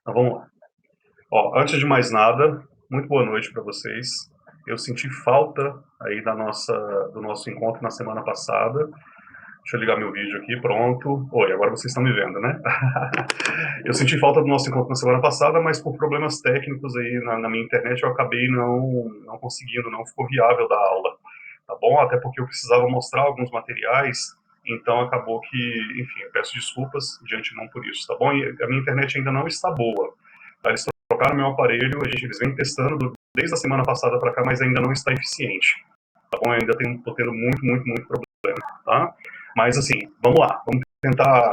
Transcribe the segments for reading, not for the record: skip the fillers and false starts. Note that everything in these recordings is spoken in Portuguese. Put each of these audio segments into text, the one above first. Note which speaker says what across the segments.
Speaker 1: Então vamos lá. Ó, antes de mais nada, muito boa noite para vocês. Eu senti falta aí do nosso encontro na semana passada. Deixa eu ligar meu vídeo aqui, pronto. Oi, agora vocês estão me vendo, né? Eu senti falta do nosso encontro na semana passada, mas por problemas técnicos aí na minha internet eu acabei não conseguindo, não ficou viável da aula, tá bom? Até porque eu precisava mostrar alguns materiais, então acabou que, enfim, eu peço desculpas de antemão por isso, tá bom? E a minha internet ainda não está boa, tá? Eles trocaram meu aparelho, eles vêm testando desde a semana passada para cá, mas ainda não está eficiente, tá bom? Eu ainda estou tendo muito problema, tá? Mas assim, vamos lá, vamos tentar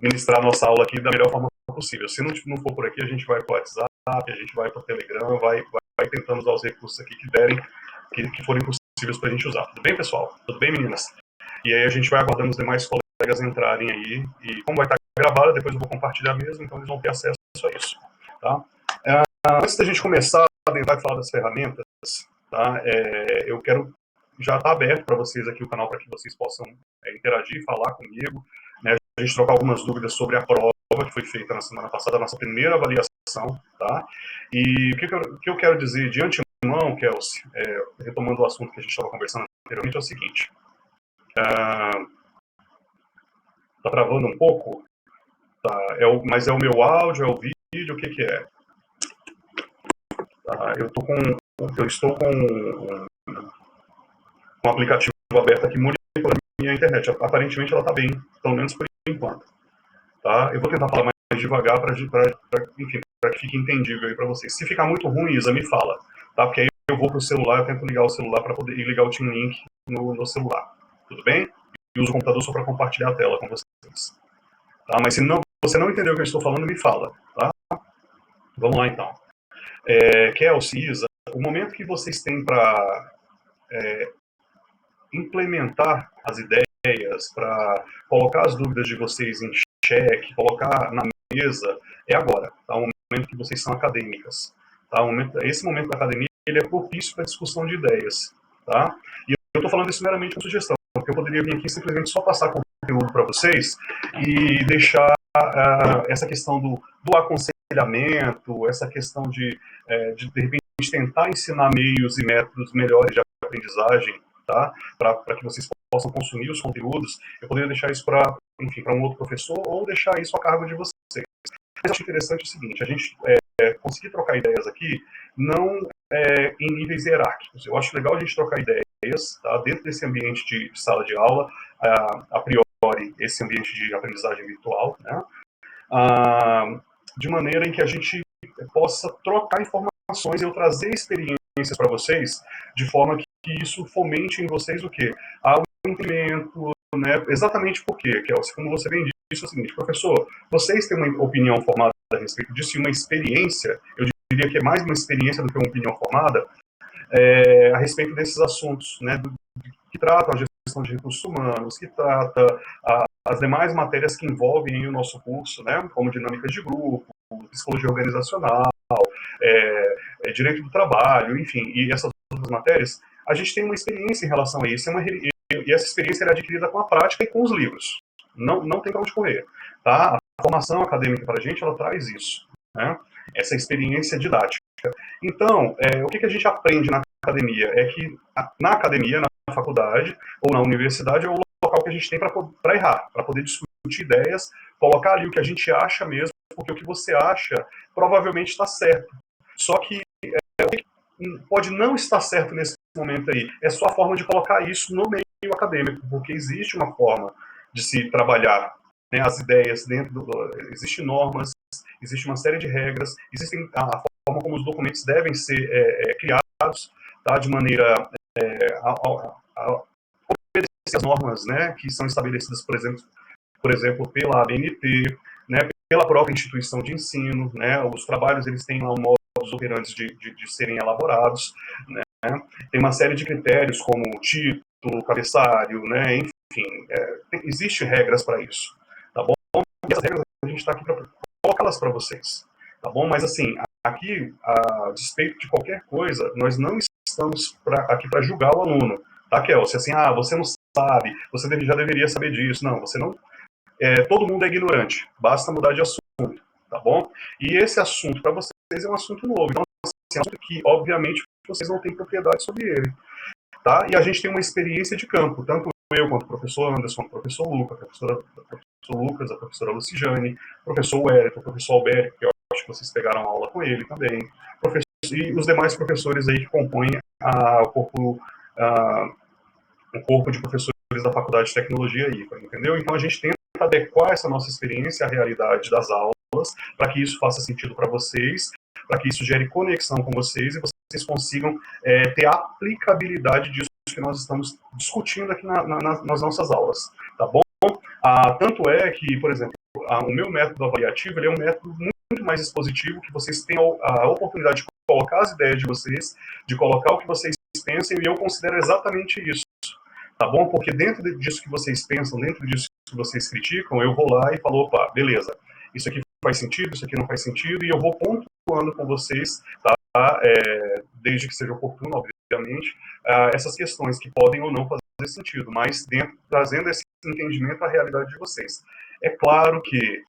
Speaker 1: ministrar nossa aula aqui da melhor forma possível. Se não for por aqui, a gente vai para o WhatsApp, a gente vai para o Telegram, vai tentando usar os recursos aqui que forem possíveis para a gente usar. Tudo bem, pessoal? Tudo bem, meninas? E aí a gente vai aguardando os demais colegas entrarem aí, e como vai estar gravada, depois eu vou compartilhar mesmo, então eles vão ter acesso a isso, tá? Antes da gente começar a tentar falar das ferramentas, tá? Eu quero já estar aberto para vocês aqui o canal para que vocês possam interagir, falar comigo, né? A gente trocar algumas dúvidas sobre a prova que foi feita na semana passada, a nossa primeira avaliação, tá? E o que eu quero dizer de antemão, Kelsey, retomando o assunto que a gente estava conversando anteriormente, é o seguinte: tá travando um pouco, tá? Mas é o meu áudio, é o vídeo, o que que é? Tá? Eu estou com um aplicativo aberto aqui, monitoramento a minha internet. Aparentemente ela está bem, pelo menos por enquanto. Tá? Eu vou tentar falar mais devagar para que fique entendível aí para vocês. Se ficar muito ruim, Isa, me fala, tá? Porque aí eu vou pro celular, eu tento ligar o celular para poder ligar o Team Link no celular. Tudo bem? E uso o computador só para compartilhar a tela com vocês. Tá? Mas se você não entendeu o que eu estou falando, me fala, tá? Vamos lá então. Kelsey, Isa, o momento que vocês têm para implementar as ideias, para colocar as dúvidas de vocês em xeque, colocar na mesa, é agora, tá? O momento que vocês são acadêmicas, tá? Esse momento da academia, ele é propício para discussão de ideias, tá? E eu estou falando isso meramente como sugestão, porque eu poderia vir aqui simplesmente só passar conteúdo para vocês e deixar essa questão do aconselhamento, essa questão de repente, tentar ensinar meios e métodos melhores de aprendizagem, tá? Para que vocês possam consumir os conteúdos, eu poderia deixar isso para um outro professor ou deixar isso a cargo de vocês. Mas eu acho interessante o seguinte: a gente conseguir trocar ideias aqui, não em níveis hierárquicos. Eu acho legal a gente trocar ideias, tá? Dentro desse ambiente de sala de aula, a priori, esse ambiente de aprendizagem virtual, né? De maneira em que a gente possa trocar informações e eu trazer experiências para vocês, de forma que isso fomente em vocês o quê? O entendimento, né? Exatamente por quê, Kelsey? Como você bem disse, é o seguinte: professor, vocês têm uma opinião formada a respeito disso e uma experiência, eu diria que é mais uma experiência do que uma opinião formada, a respeito desses assuntos, né? Que tratam a gestão de recursos humanos, que trata as demais matérias que envolvem o nosso curso, né? Como dinâmica de grupo, psicologia organizacional, direito do trabalho, enfim, e essas outras matérias. A gente tem uma experiência em relação a isso, e essa experiência é adquirida com a prática e com os livros. Não tem para onde correr, tá? A formação acadêmica para a gente, ela traz isso, né? Essa experiência didática. Então, o que a gente aprende na academia? É que na academia, na faculdade ou na universidade, é o local que a gente tem para errar, para poder discutir ideias, colocar ali o que a gente acha mesmo, porque o que você acha provavelmente está certo. Só que pode não estar certo nesse momento aí. É só a forma de colocar isso no meio acadêmico, porque existe uma forma de se trabalhar, né, as ideias dentro existem normas, existe uma série de regras, existem a forma como os documentos devem ser criados, tá, de maneira a obedecer as normas, né, que são estabelecidas, por exemplo, pela ABNT, né, pela própria instituição de ensino, né, os trabalhos eles têm lá um modus operandi de serem elaborados, né, tem uma série de critérios como título, cabeçalho, né, enfim, existem regras para isso, tá bom? E essas regras a gente está aqui para colocá-las para vocês, tá bom? Mas assim, aqui, a despeito de qualquer coisa, nós não estamos aqui para julgar o aluno, tá, Kelsey? Assim, você não sabe, já deveria saber disso. Não, você não. Todo mundo é ignorante, basta mudar de assunto, tá bom? E esse assunto para vocês é um assunto novo, então assim, é um assunto que obviamente vocês não têm propriedade sobre ele, tá? E a gente tem uma experiência de campo, tanto eu quanto o professor Anderson, o professor Lucas, a professora Lucijane, o professor Wellington, o professor Alberto, que eu acho que vocês pegaram aula com ele também, e os demais professores aí que compõem a, o corpo de professores da Faculdade de Tecnologia IPA, entendeu? Então a gente tenta adequar essa nossa experiência à realidade das aulas, para que isso faça sentido para vocês, para que isso gere conexão com vocês e vocês consigam ter a aplicabilidade disso que nós estamos discutindo aqui nas nossas aulas, tá bom? Tanto é que, por exemplo, o meu método avaliativo ele é um método muito mais expositivo, que vocês tenham a oportunidade de colocar as ideias de vocês, de colocar o que vocês pensam, e eu considero exatamente isso, tá bom? Porque dentro disso que vocês pensam, dentro disso que vocês criticam, eu vou lá e falo, opa, beleza, isso aqui faz sentido, isso aqui não faz sentido, e eu vou pontuando com vocês, tá? Desde que seja oportuno, obviamente, essas questões que podem ou não fazer sentido, mas trazendo esse entendimento à realidade de vocês. É claro que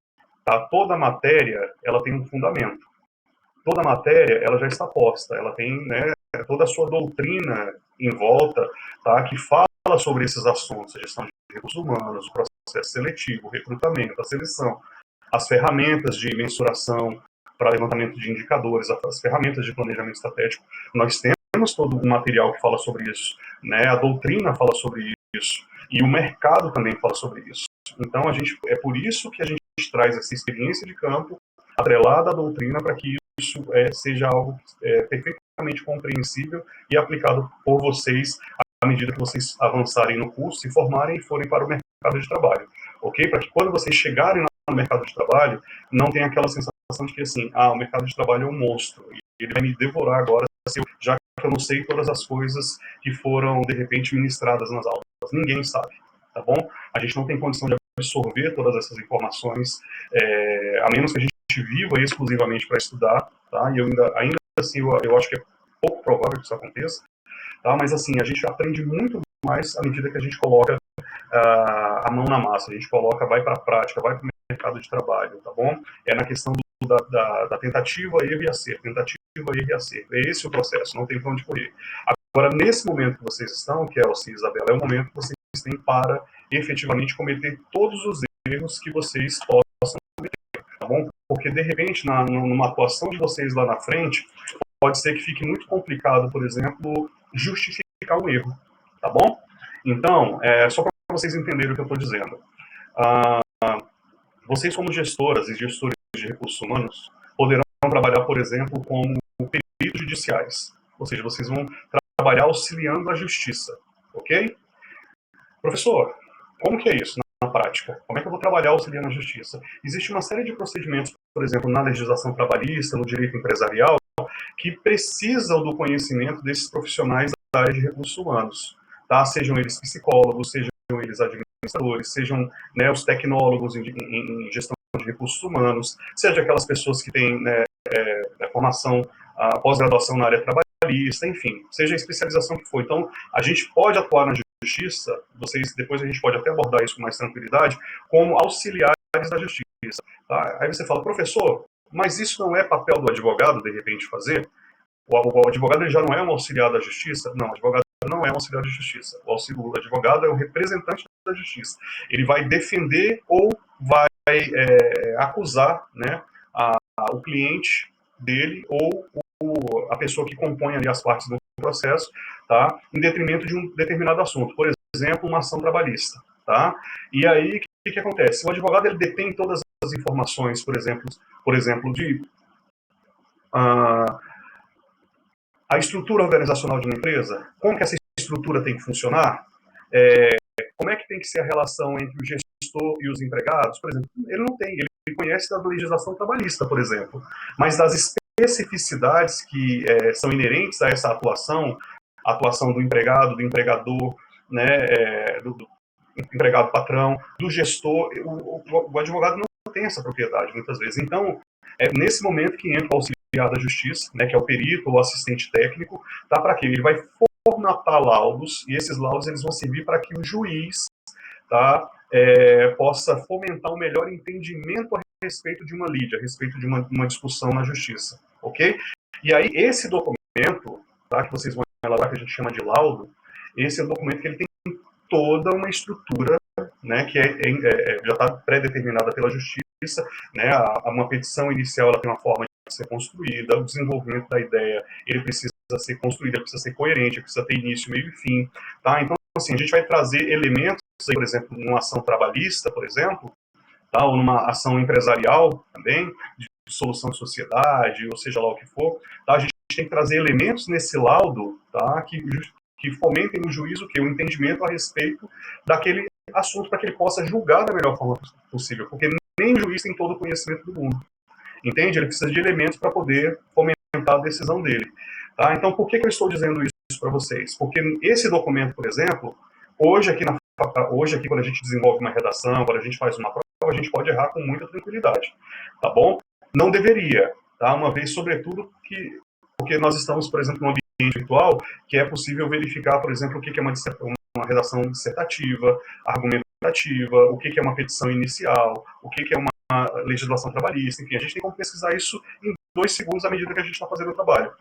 Speaker 1: toda matéria ela tem um fundamento. Toda matéria ela já está posta, ela tem, né, toda a sua doutrina em volta, tá, que fala sobre esses assuntos, a gestão de recursos humanos, o processo seletivo, o recrutamento, a seleção, as ferramentas de mensuração para levantamento de indicadores, as ferramentas de planejamento estratégico. Nós temos todo um material que fala sobre isso, né, a doutrina fala sobre isso, e o mercado também fala sobre isso. Então, é por isso que a gente traz essa experiência de campo atrelada à doutrina para que isso seja algo perfeitamente compreensível e aplicado por vocês à medida que vocês avançarem no curso, se formarem e forem para o mercado de trabalho, ok? Para que quando vocês chegarem no mercado de trabalho, não tenha aquela sensação de que assim, o mercado de trabalho é um monstro, e ele vai me devorar agora, já que eu não sei todas as coisas que foram, de repente, ministradas nas aulas. Ninguém sabe, tá bom? A gente não tem condição de absorver todas essas informações, a menos que a gente viva exclusivamente para estudar, tá? E eu ainda assim, eu acho que é pouco provável que isso aconteça, tá? Mas assim, a gente aprende muito mais à medida que a gente coloca a mão na massa, a gente vai para a prática, vai para o mercado de trabalho, tá bom? É na questão da tentativa, erro e acerto, é esse o processo, não tem para onde correr. Agora, nesse momento que vocês estão, que é o CIE, Isabela, é o momento que vocês têm para efetivamente cometer todos os erros que vocês possam cometer, tá bom? Porque, de repente, numa atuação de vocês lá na frente, pode ser que fique muito complicado, por exemplo, justificar um erro, tá bom? Então, só para vocês entenderem o que eu estou dizendo. Vocês, como gestoras e gestores de recursos humanos, poderão trabalhar, por exemplo, como peritos judiciais. Ou seja, vocês vão trabalhar auxiliando a justiça, ok? Professor, como que é isso na prática? Como é que eu vou trabalhar auxiliando a justiça? Existe uma série de procedimentos, por exemplo, na legislação trabalhista, no direito empresarial, que precisam do conhecimento desses profissionais da área de recursos humanos, tá? Sejam eles psicólogos, sejam eles administradores, sejam, né, os tecnólogos em gestão de recursos humanos, seja aquelas pessoas que têm, né, formação, pós-graduação na área trabalhista, enfim, seja a especialização que for. Então, a gente pode atuar na justiça, depois a gente pode até abordar isso com mais tranquilidade, como auxiliares da justiça. Tá? Aí você fala, professor, mas isso não é papel do advogado, de repente, fazer? O advogado ele já não é um auxiliar da justiça? Não, o advogado não é um auxiliar da justiça. O advogado é o representante da justiça. Ele vai defender ou vai acusar, né, o cliente dele ou a pessoa que compõe ali as partes do processo, tá, em detrimento de um determinado assunto. Por exemplo, uma ação trabalhista. Tá? E aí, o que acontece? O advogado ele detém todas as informações, por exemplo de a estrutura organizacional de uma empresa, como que essa estrutura tem que funcionar, como é que tem que ser a relação entre o gestor e os empregados, por exemplo, ele não tem, ele conhece da legislação trabalhista, por exemplo, mas das especificidades que são inerentes a essa atuação, a atuação do empregado, do empregador, né, do empregado patrão, do gestor, o advogado não tem essa propriedade, muitas vezes. Então, é nesse momento que entra o auxiliar da justiça, né, que é o perito ou o assistente técnico, tá, para quê? Ele vai formatar laudos, e esses laudos eles vão servir para que o juiz, tá, possa fomentar um melhor entendimento a respeito de uma lide, a respeito de uma discussão na justiça, ok? E aí, esse documento, tá, que vocês vão elaborar, que a gente chama de laudo, esse é um documento que ele tem toda uma estrutura, né, que já está pré-determinada pela justiça, né, uma petição inicial ela tem uma forma de ser construída, o desenvolvimento da ideia ele precisa ser construído, ele precisa ser coerente, ele precisa ter início, meio e fim, tá? Então, assim, a gente vai trazer elementos, por exemplo, numa ação trabalhista, por exemplo, tá, ou numa ação empresarial também, de solução de sociedade, ou seja lá o que for, tá, a gente tem que trazer elementos nesse laudo, tá, que fomentem no juízo o entendimento a respeito daquele assunto para que ele possa julgar da melhor forma possível, porque nem o juiz tem todo o conhecimento do mundo, entende? Ele precisa de elementos para poder fomentar a decisão dele. Tá? Então, por que eu estou dizendo isso para vocês? Porque esse documento, por exemplo, hoje aqui, quando a gente desenvolve uma redação, quando a gente faz uma prova, a gente pode errar com muita tranquilidade, tá bom? Não deveria, tá? Uma vez, sobretudo, porque nós estamos, por exemplo, num ambiente virtual, que é possível verificar, por exemplo, o que é uma redação dissertativa, argumentativa, o que é uma petição inicial, o que é uma legislação trabalhista, enfim, a gente tem como pesquisar isso em 2 segundos à medida que a gente está fazendo o trabalho.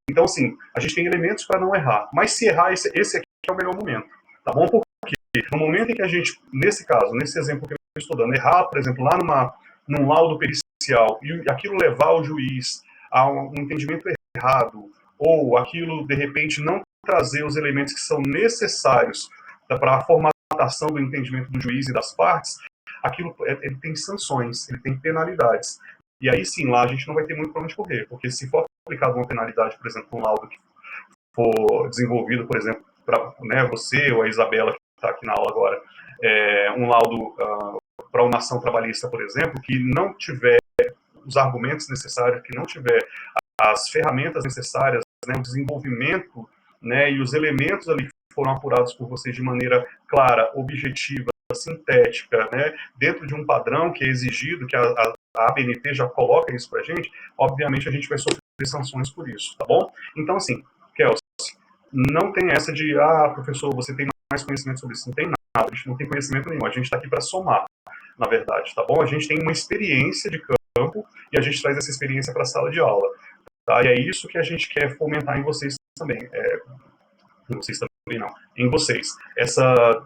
Speaker 1: Então, assim, a gente tem elementos para não errar, mas se errar, esse aqui é o melhor momento, tá bom? Porque no momento em que a gente, nesse caso, nesse exemplo que eu estou dando, errar, por exemplo, lá num laudo pericial, e aquilo levar o juiz a um entendimento errado, ou aquilo, de repente, não trazer os elementos que são necessários para a formatação do entendimento do juiz e das partes, aquilo ele tem sanções, ele tem penalidades. E aí sim, lá a gente não vai ter muito para onde correr, porque se for aplicada uma penalidade, por exemplo, um laudo que for desenvolvido, por exemplo, para você ou a Isabela, que está aqui na aula agora, um laudo para uma ação trabalhista, por exemplo, que não tiver os argumentos necessários, que não tiver as ferramentas necessárias, né, o desenvolvimento, né, e os elementos ali que foram apurados por vocês de maneira clara, objetiva, sintética, né, dentro de um padrão que é exigido, que a ABNT já coloca isso para a gente, obviamente a gente vai sofrer sanções por isso, tá bom? Então, assim, Kelsey, não tem essa de, professor, você tem mais conhecimento sobre isso. Não tem nada, a gente não tem conhecimento nenhum, a gente está aqui para somar, na verdade, tá bom? A gente tem uma experiência de campo e a gente traz essa experiência para a sala de aula, tá? E é isso que a gente quer fomentar em vocês também, em vocês também não, em vocês.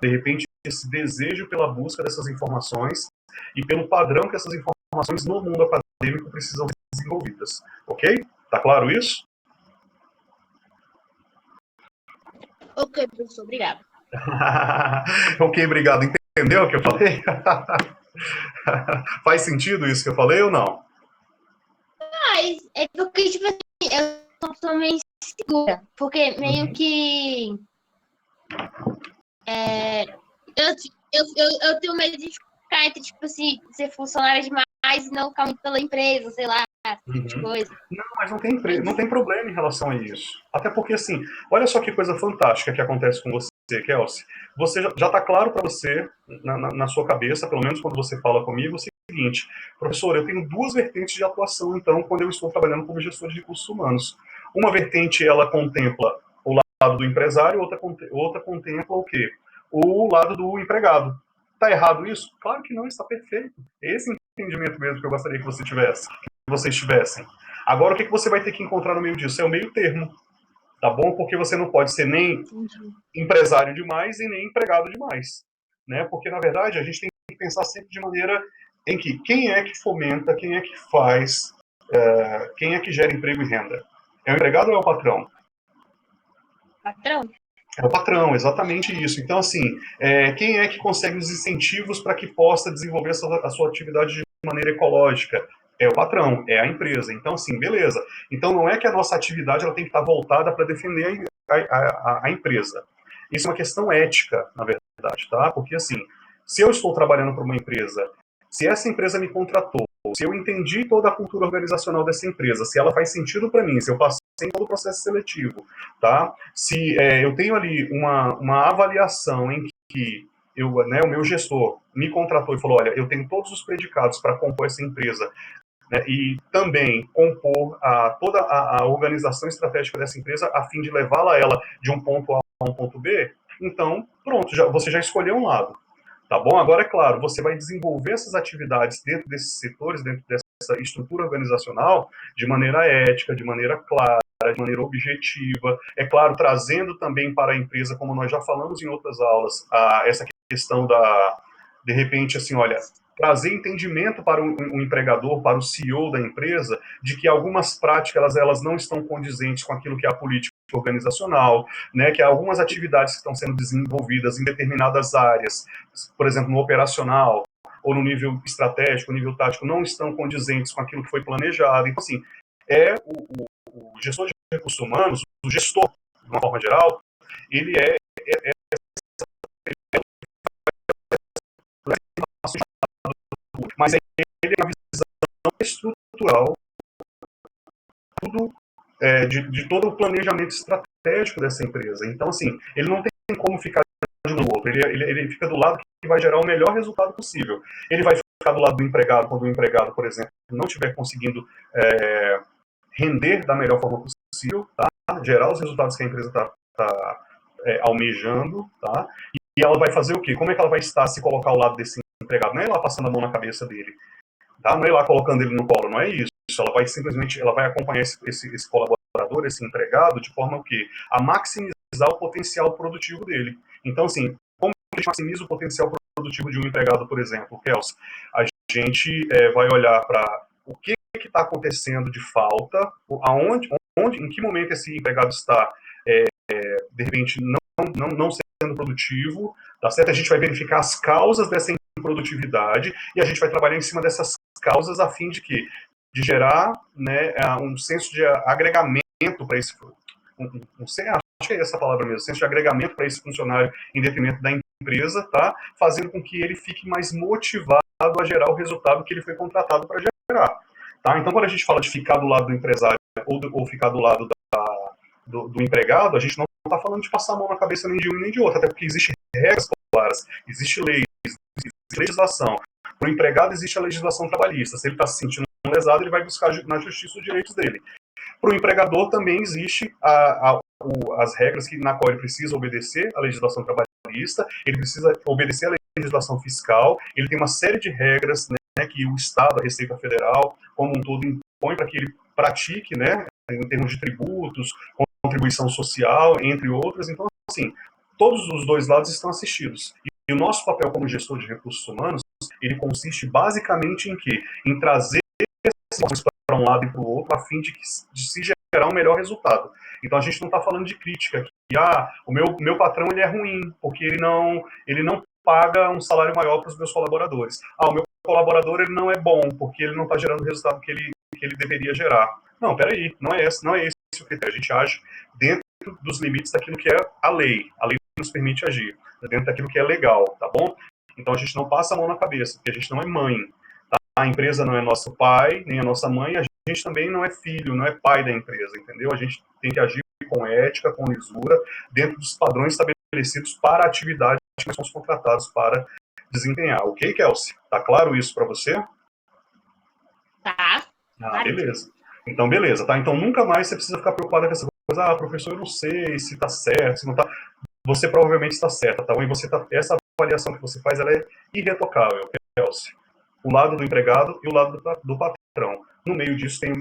Speaker 1: De repente, esse desejo pela busca dessas informações e pelo padrão que essas informações no mundo acadêmico precisam ser desenvolvidas, ok? Tá claro isso?
Speaker 2: Ok, professor, obrigado.
Speaker 1: Ok, obrigado. Entendeu o que eu falei? Faz sentido isso que eu falei ou não?
Speaker 2: Mas é porque, tipo assim, eu tô meio insegura, porque meio que eu tenho medo de ficar entre, tipo assim, ser funcionária demais e não ficar muito pela empresa, sei lá, esse tipo de coisa.
Speaker 1: Não, mas não tem problema em relação a isso. Até porque, assim, olha só que coisa fantástica que acontece com você, Kelsey. Você já está claro para você, na sua cabeça, pelo menos quando você fala comigo, o seguinte: professor, eu tenho 2 vertentes de atuação, então, quando eu estou trabalhando como gestor de recursos humanos. Uma vertente, ela contempla o lado do empresário, outra contempla o quê? O lado do empregado. Está errado isso? Claro que não, está perfeito. Esse entendimento mesmo que eu gostaria que vocês tivessem. Agora, o que você vai ter que encontrar no meio disso? É o meio termo, tá bom? Porque você não pode ser nem empresário demais e nem empregado demais, né? Porque, na verdade, a gente tem que pensar sempre de maneira em que quem é que fomenta, quem é que faz, quem é que gera emprego e renda? É o empregado ou é o patrão?
Speaker 2: Patrão?
Speaker 1: É o patrão, exatamente isso. Então, assim, quem é que consegue os incentivos para que possa desenvolver a sua atividade de maneira ecológica? É o patrão, é a empresa. Então, assim, beleza. Então, não é que a nossa atividade ela tem que estar voltada para defender a empresa. Isso é uma questão ética, na verdade, tá? Porque, assim, se eu estou trabalhando para uma empresa, se essa empresa me contratou, se eu entendi toda a cultura organizacional dessa empresa, se ela faz sentido para mim, se eu passei em todo o processo seletivo, tá? Se eu tenho ali uma avaliação em que o meu gestor me contratou e falou, olha, eu tenho todos os predicados para compor essa empresa, né, e também compor toda a organização estratégica dessa empresa a fim de levá-la ela de um ponto A a um ponto B, então, pronto, você já escolheu um lado. Tá bom? Agora, é claro, você vai desenvolver essas atividades dentro desses setores, dentro dessa estrutura organizacional, de maneira ética, de maneira clara, de maneira objetiva. É claro, trazendo também para a empresa, como nós já falamos em outras aulas, essa questão de repente, assim, olha, trazer entendimento para o empregador, para o CEO da empresa, de que algumas práticas elas não estão condizentes com aquilo que é a política organizacional, né, que algumas atividades que estão sendo desenvolvidas em determinadas áreas, por exemplo, no operacional, ou no nível estratégico, no nível tático, não estão condizentes com aquilo que foi planejado. Então, assim, o gestor de recursos humanos, o gestor, de uma forma geral, ele mas ele é uma visão estrutural tudo, de todo o planejamento estratégico dessa empresa. Então, assim, ele não tem como ficar de um do outro, ele fica do lado que vai gerar o melhor resultado possível. Ele vai ficar do lado do empregado quando o empregado, por exemplo, não estiver conseguindo render da melhor forma possível, tá? Gerar os resultados que a empresa está almejando, tá? E ela vai fazer o quê? Como é que ela vai estar se colocar ao lado desse empregado? Não é lá passando a mão na cabeça dele, tá? Não é lá colocando ele no colo, não é isso. Ela vai simplesmente, ela vai acompanhar esse colaborador, esse empregado, de forma o quê? A maximizar o potencial produtivo dele. Então, assim, como a gente maximiza o potencial produtivo de um empregado, por exemplo, Kels? A gente vai olhar para o que está acontecendo de falta, em que momento esse empregado está, de repente, não sendo produtivo, tá certo? A gente vai verificar as causas dessa improdutividade e a gente vai trabalhar em cima dessas causas a fim de que de gerar, né, um senso de agregamento para esse acho que é essa palavra mesmo, senso de agregamento para esse funcionário em detrimento da empresa, tá? Fazendo com que ele fique mais motivado a gerar o resultado que ele foi contratado para gerar. Tá? Então, quando a gente fala de ficar do lado do empresário ou ficar do lado do empregado, a gente não está falando de passar a mão na cabeça nem de um nem de outro, até porque existem regras claras, existe lei, existe legislação. Para o empregado existe a legislação trabalhista. Se ele está se sentindo lesado, ele vai buscar na justiça os direitos dele. Para o empregador também existe as regras na qual ele precisa obedecer à legislação trabalhista, ele precisa obedecer à legislação fiscal, ele tem uma série de regras, né, que o Estado, a Receita Federal, como um todo, impõe para que ele pratique, né, em termos de tributos, contribuição social, entre outras. Então, assim, todos os dois lados estão assistidos. E o nosso papel como gestor de recursos humanos, ele consiste basicamente em quê? Em trazer essas para um lado e para o outro, a fim de se gerar um melhor resultado. Então a gente não está falando de crítica, que o meu patrão ele é ruim, porque ele não paga um salário maior para os meus colaboradores. O meu colaborador ele não é bom, porque ele não está gerando o resultado que ele deveria gerar. Não, peraí, não é esse o critério. A gente age dentro dos limites daquilo que é a lei. A lei nos permite agir, dentro daquilo que é legal, tá bom? Então a gente não passa a mão na cabeça, porque a gente não é mãe. A empresa não é nosso pai, nem a nossa mãe, a gente também não é filho, não é pai da empresa, entendeu? A gente tem que agir com ética, com lisura, dentro dos padrões estabelecidos para a atividade que nós somos contratados para desempenhar. Ok, Kelsey? Tá claro isso para você?
Speaker 2: Tá.
Speaker 1: Beleza. Então, beleza, tá? Então, nunca mais você precisa ficar preocupado com essa coisa, professor, eu não sei se tá certo, se não tá. Você provavelmente está certa, tá bom? E essa avaliação que você faz, ela é irretocável, Kelsey. O lado do empregado e o lado do patrão. No meio disso tem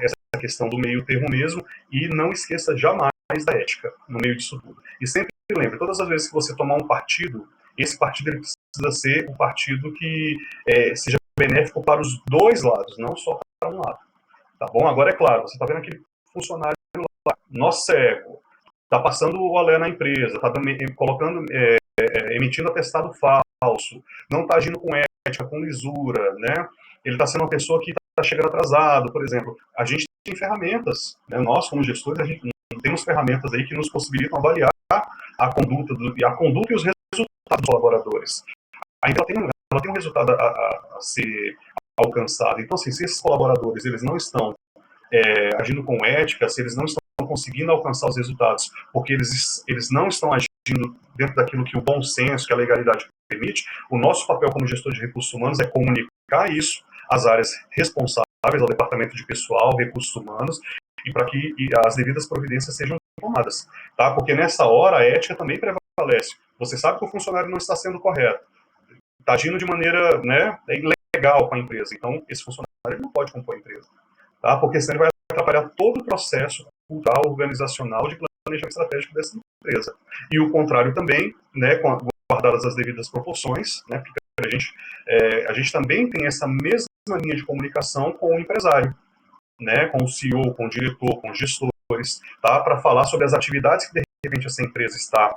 Speaker 1: essa questão do meio termo mesmo, e não esqueça jamais da ética no meio disso tudo. E sempre lembre, todas as vezes que você tomar um partido, esse partido ele precisa ser um partido que seja benéfico para os dois lados, não só para um lado. Tá bom? Agora, é claro, você está vendo aquele funcionário lá, nó cego, está passando o olé na empresa, está colocando, emitindo atestado falso, não está agindo com ética, com lisura, né? Ele está sendo uma pessoa que está chegando atrasado, por exemplo. A gente tem ferramentas, né? Nós, como gestores, a gente temos ferramentas aí que nos possibilitam avaliar a conduta e os resultados dos colaboradores. Aí ela tem um resultado a ser alcançado. Então, assim, se esses colaboradores eles não estão agindo com ética, se eles não estão conseguindo alcançar os resultados, porque eles não estão agindo dentro daquilo que o bom senso, que a legalidade permite, o nosso papel como gestor de recursos humanos é comunicar isso às áreas responsáveis, ao departamento de pessoal, recursos humanos, e para que as devidas providências sejam tomadas, tá? Porque nessa hora a ética também prevalece. Você sabe que o funcionário não está sendo correto. está agindo de maneira, né, ilegal com a empresa. Então, esse funcionário não pode compor a empresa, tá? Porque senão ele vai atrapalhar todo o processo cultural, organizacional de planejamento estratégico dessa empresa. E o contrário também, né, guardadas as devidas proporções, né, porque a gente também tem essa mesma linha de comunicação com o empresário, né, com o CEO, com o diretor, com os gestores, tá, para falar sobre as atividades que de repente essa empresa está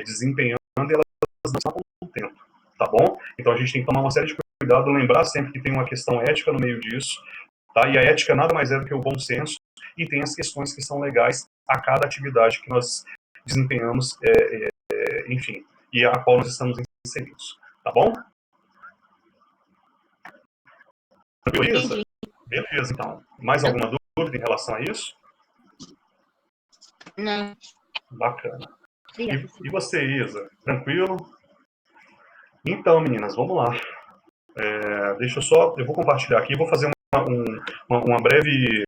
Speaker 1: desempenhando e elas não estão com o tempo, tá bom? Então a gente tem que tomar uma série de cuidado, lembrar sempre que tem uma questão ética no meio disso, tá? E a ética nada mais é do que o bom senso, e tem as questões que são legais a cada atividade que nós desempenhamos, enfim, e a qual nós estamos inseridos, tá bom? Beleza? Beleza, então. Mais alguma dúvida em relação a isso?
Speaker 2: Não.
Speaker 1: Bacana. E você, Isa? Tranquilo? Então, meninas, vamos lá. Eu vou compartilhar aqui, vou fazer uma breve,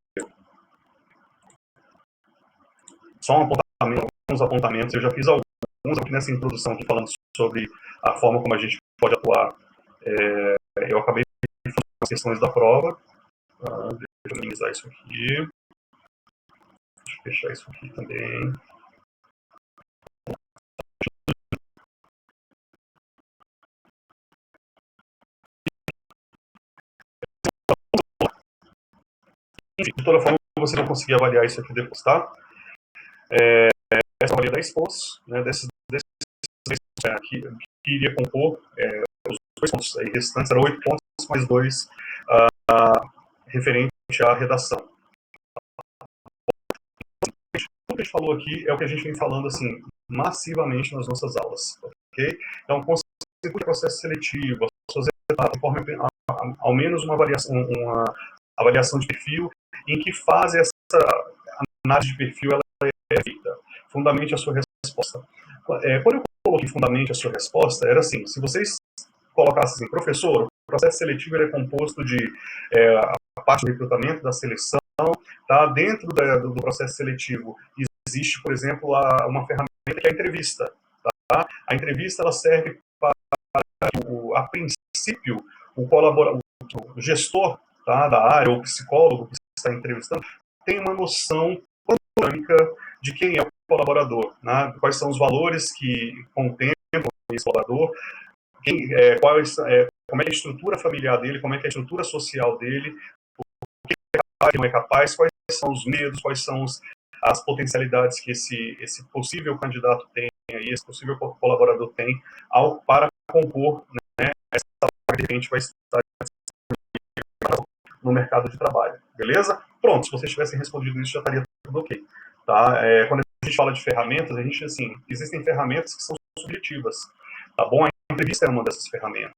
Speaker 1: só alguns apontamentos. Eu já fiz alguns aqui nessa introdução, aqui falando sobre a forma como a gente pode atuar. Eu acabei falando as questões da prova. Deixa eu minimizar isso aqui. Deixa eu fechar isso aqui também. Enfim, de toda forma, você vai conseguir avaliar isso aqui depois, tá? Essa avalia 10 pontos, né, desses que iria compor os 2 pontos aí restantes, eram 8 pontos mais 2 referente à redação. O que a gente falou aqui é o que a gente vem falando assim, massivamente nas nossas aulas, ok? Então, consiga o processo seletivo, as suas etapas, ao menos uma avaliação de perfil, em que fase essa análise de perfil ela é feita. Fundamente a sua resposta. Quando eu coloquei fundamente a sua resposta, era assim, se vocês colocassem assim, professor, o processo seletivo é composto de a parte do recrutamento, da seleção, tá? Dentro do processo seletivo existe, por exemplo, uma ferramenta que é a entrevista. Tá? A entrevista ela serve para, a princípio, o gestor, tá, da área, ou o psicólogo que está entrevistando, tem uma noção panorâmica de quem é o colaborador, né? Quais são os valores que contemplam esse colaborador, como é a estrutura familiar dele, como é a estrutura social dele, o que é capaz, não é capaz, quais são os medos, quais são as potencialidades que esse possível candidato tem, esse possível colaborador tem para compor, né, essa vaga que a gente vai estar no mercado de trabalho. Beleza? Pronto, se vocês tivessem respondido isso, já estaria tudo ok. Tá? Quando a gente fala de ferramentas, assim, existem ferramentas que são subjetivas. Tá bom? A entrevista é uma dessas ferramentas.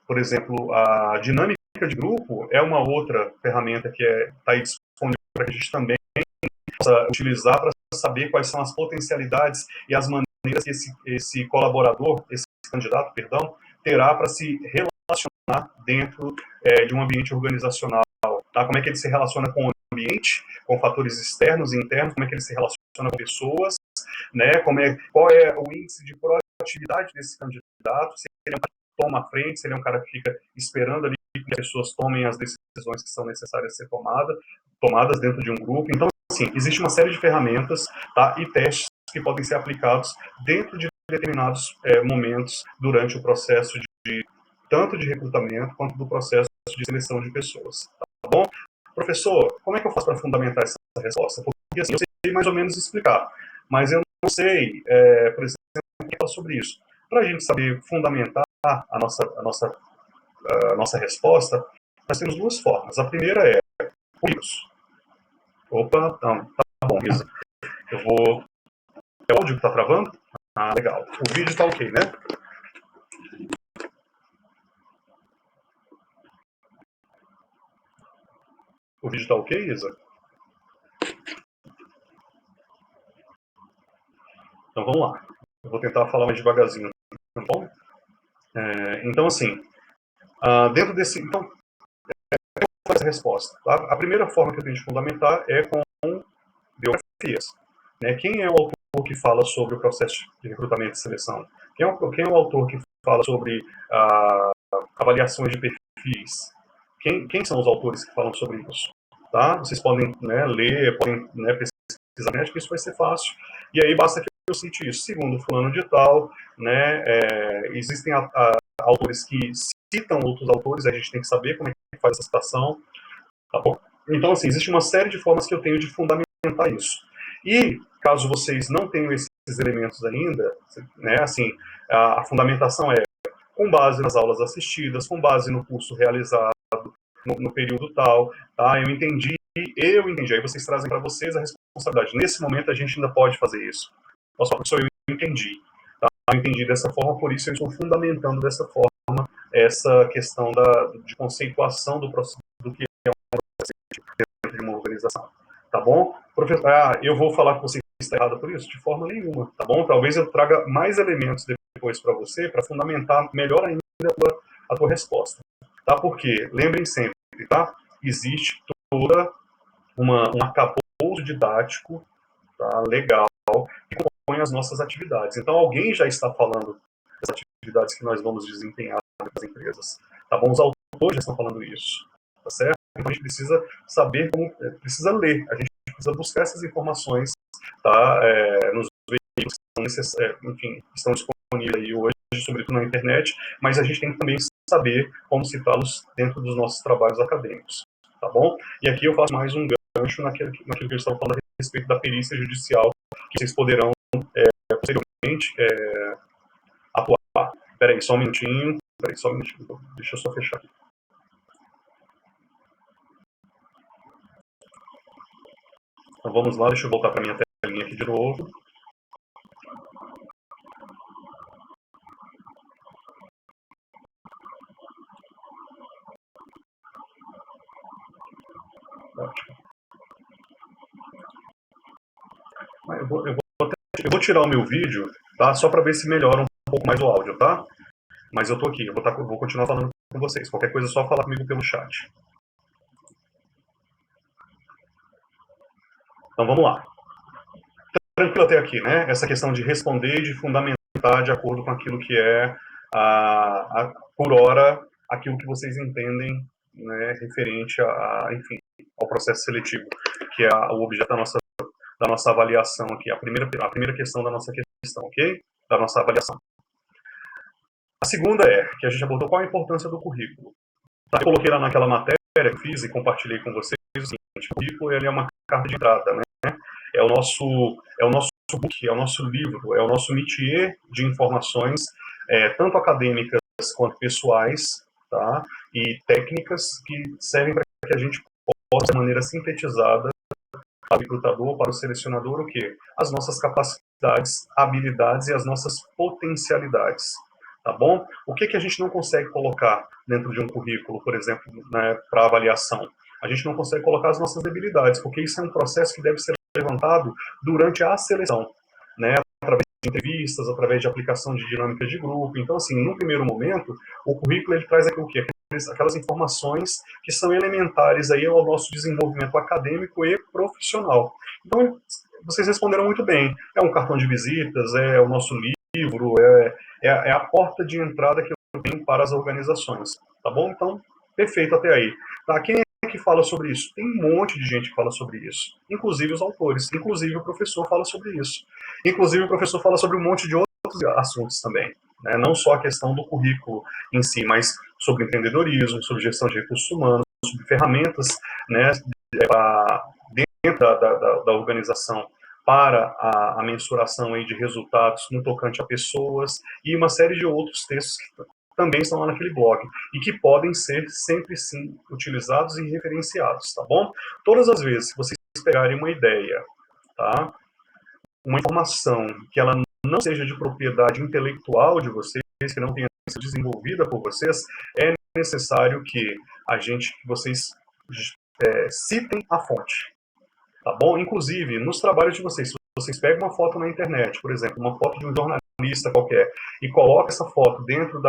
Speaker 1: Por exemplo, a dinâmica de grupo é uma outra ferramenta que está aí disponível para que a gente também possa utilizar para saber quais são as potencialidades e as maneiras que esse colaborador, esse candidato, perdão, terá para se relacionar dentro de um ambiente organizacional. Tá? Como é que ele se relaciona com o ambiente, com fatores externos e internos, como é que ele se relaciona com pessoas, né? Qual é o índice de proatividade desse candidato, se ele é um cara que toma a frente, se ele é um cara que fica esperando ali que as pessoas tomem as decisões que são necessárias ser tomadas dentro de um grupo. Então, assim, existe uma série de ferramentas, tá, e testes que podem ser aplicados dentro de determinados momentos durante o processo tanto de recrutamento quanto do processo de seleção de pessoas. Tá bom? Professor, como é que eu faço para fundamentar essa resposta? Porque assim, eu sei mais ou menos explicar, mas eu não sei, por exemplo, falar sobre isso. Para a gente saber fundamentar a nossa resposta, nós temos 2 formas. A primeira é isso. Opa, não, tá bom, Isa. Eu vou. É o áudio que está travando? Ah, legal. O vídeo está ok, né? O vídeo está ok, Isa? Então vamos lá. Eu vou tentar falar mais devagarzinho, tá bom? Então, assim, dentro desse. Então, essa resposta. Tá? A primeira forma que eu tenho de fundamentar é com biografias. Né? Quem é o autor que fala sobre o processo de recrutamento e seleção? Quem é o autor que fala sobre avaliações de perfis. Quem são os autores que falam sobre isso? Tá? Vocês podem, né, ler, podem, né, pesquisar na net, que isso vai ser fácil. E aí basta que eu cite isso. Segundo fulano de tal, né, existem autores que citam outros autores, a gente tem que saber como é que faz essa citação. Tá bom? Então, assim, existe uma série de formas que eu tenho de fundamentar isso. E, caso vocês não tenham esses elementos ainda, né, assim, a fundamentação é com base nas aulas assistidas, com base no curso realizado, no período tal, tá? Eu entendi, aí vocês trazem para vocês a responsabilidade. Nesse momento, a gente ainda pode fazer isso. Nossa, professor, eu entendi. Tá? Eu entendi dessa forma, por isso eu estou fundamentando dessa forma essa questão de conceituação do processo, do que dentro de uma organização, tá bom? Professor, eu vou falar que você está errado por isso? De forma nenhuma, tá bom? Talvez eu traga mais elementos depois para você, para fundamentar melhor ainda a tua resposta, tá? Porque, lembrem sempre, tá? Existe toda um arcabouço didático, tá? Legal, que compõe as nossas atividades. Então, alguém já está falando das atividades que nós vamos desempenhar nas empresas, tá bom? Os autores já estão falando isso, tá certo? Então, a gente precisa saber como, precisa ler, a gente precisa buscar essas informações, tá? Nos veículos que estão, enfim, estão disponíveis aí hoje, sobretudo na internet, mas a gente tem que também saber como citá-los dentro dos nossos trabalhos acadêmicos, tá bom? E aqui eu faço mais um gancho naquilo que eu estava falando a respeito da perícia judicial, que vocês poderão, posteriormente, atuar. Espera aí, só um minutinho, deixa eu só fechar aqui. Então vamos lá, deixa eu voltar para minha telinha aqui de novo. Ótimo. Eu vou tirar o meu vídeo, tá? Só para ver se melhora um pouco mais o áudio, tá? Mas eu tô aqui, eu vou continuar falando com vocês. Qualquer coisa é só falar comigo pelo chat. Então vamos lá. Tranquilo até aqui, né? Essa questão de responder e de fundamentar de acordo com aquilo que é, por hora, aquilo que vocês entendem, né, referente enfim, ao processo seletivo, que é o objeto da nossa avaliação aqui, a primeira questão da nossa questão, ok? Da nossa avaliação. A segunda que a gente abordou qual a importância do currículo. Tá? Eu coloquei lá naquela matéria que fiz e compartilhei com vocês o seguinte: o currículo ele é uma carta de entrada, né? É o nosso book, é o nosso livro, é o nosso métier de informações, tanto acadêmicas quanto pessoais, tá? E técnicas que servem para que a gente possa, de maneira sintetizada, para o recrutador, para o selecionador, o quê? As nossas capacidades, habilidades e as nossas potencialidades. Tá bom? O que a gente não consegue colocar dentro de um currículo, por exemplo, né, para avaliação? A gente não consegue colocar as nossas debilidades, porque isso é um processo que deve ser levantado durante a seleção, né? Através de entrevistas, através de aplicação de dinâmicas de grupo. Então, assim, no primeiro momento, o currículo ele traz aquilo que aquelas informações que são elementares aí ao nosso desenvolvimento acadêmico e profissional. Então, vocês responderam muito bem. É um cartão de visitas, é o nosso livro, é a porta de entrada que eu tenho para as organizações. Tá bom? Então, perfeito até aí. Tá? Quem é que fala sobre isso? Tem um monte de gente que fala sobre isso. Inclusive os autores. Inclusive o professor fala sobre isso. Inclusive o professor fala sobre um monte de outros assuntos também. Né? Não só a questão do currículo em si, mas sobre empreendedorismo, sobre gestão de recursos humanos, sobre ferramentas, né, dentro da organização para a mensuração aí de resultados no tocante a pessoas e uma série de outros textos que também estão lá naquele blog e que podem ser sempre sim utilizados e referenciados, tá bom? Todas as vezes que vocês pegarem uma ideia, tá? Uma informação que ela não seja de propriedade intelectual de vocês, que não tenha sido desenvolvida por vocês, é necessário que vocês citem a fonte, tá bom? Inclusive, nos trabalhos de vocês, se vocês pegam uma foto na internet, por exemplo, uma foto de um jornalista qualquer, e coloca essa foto dentro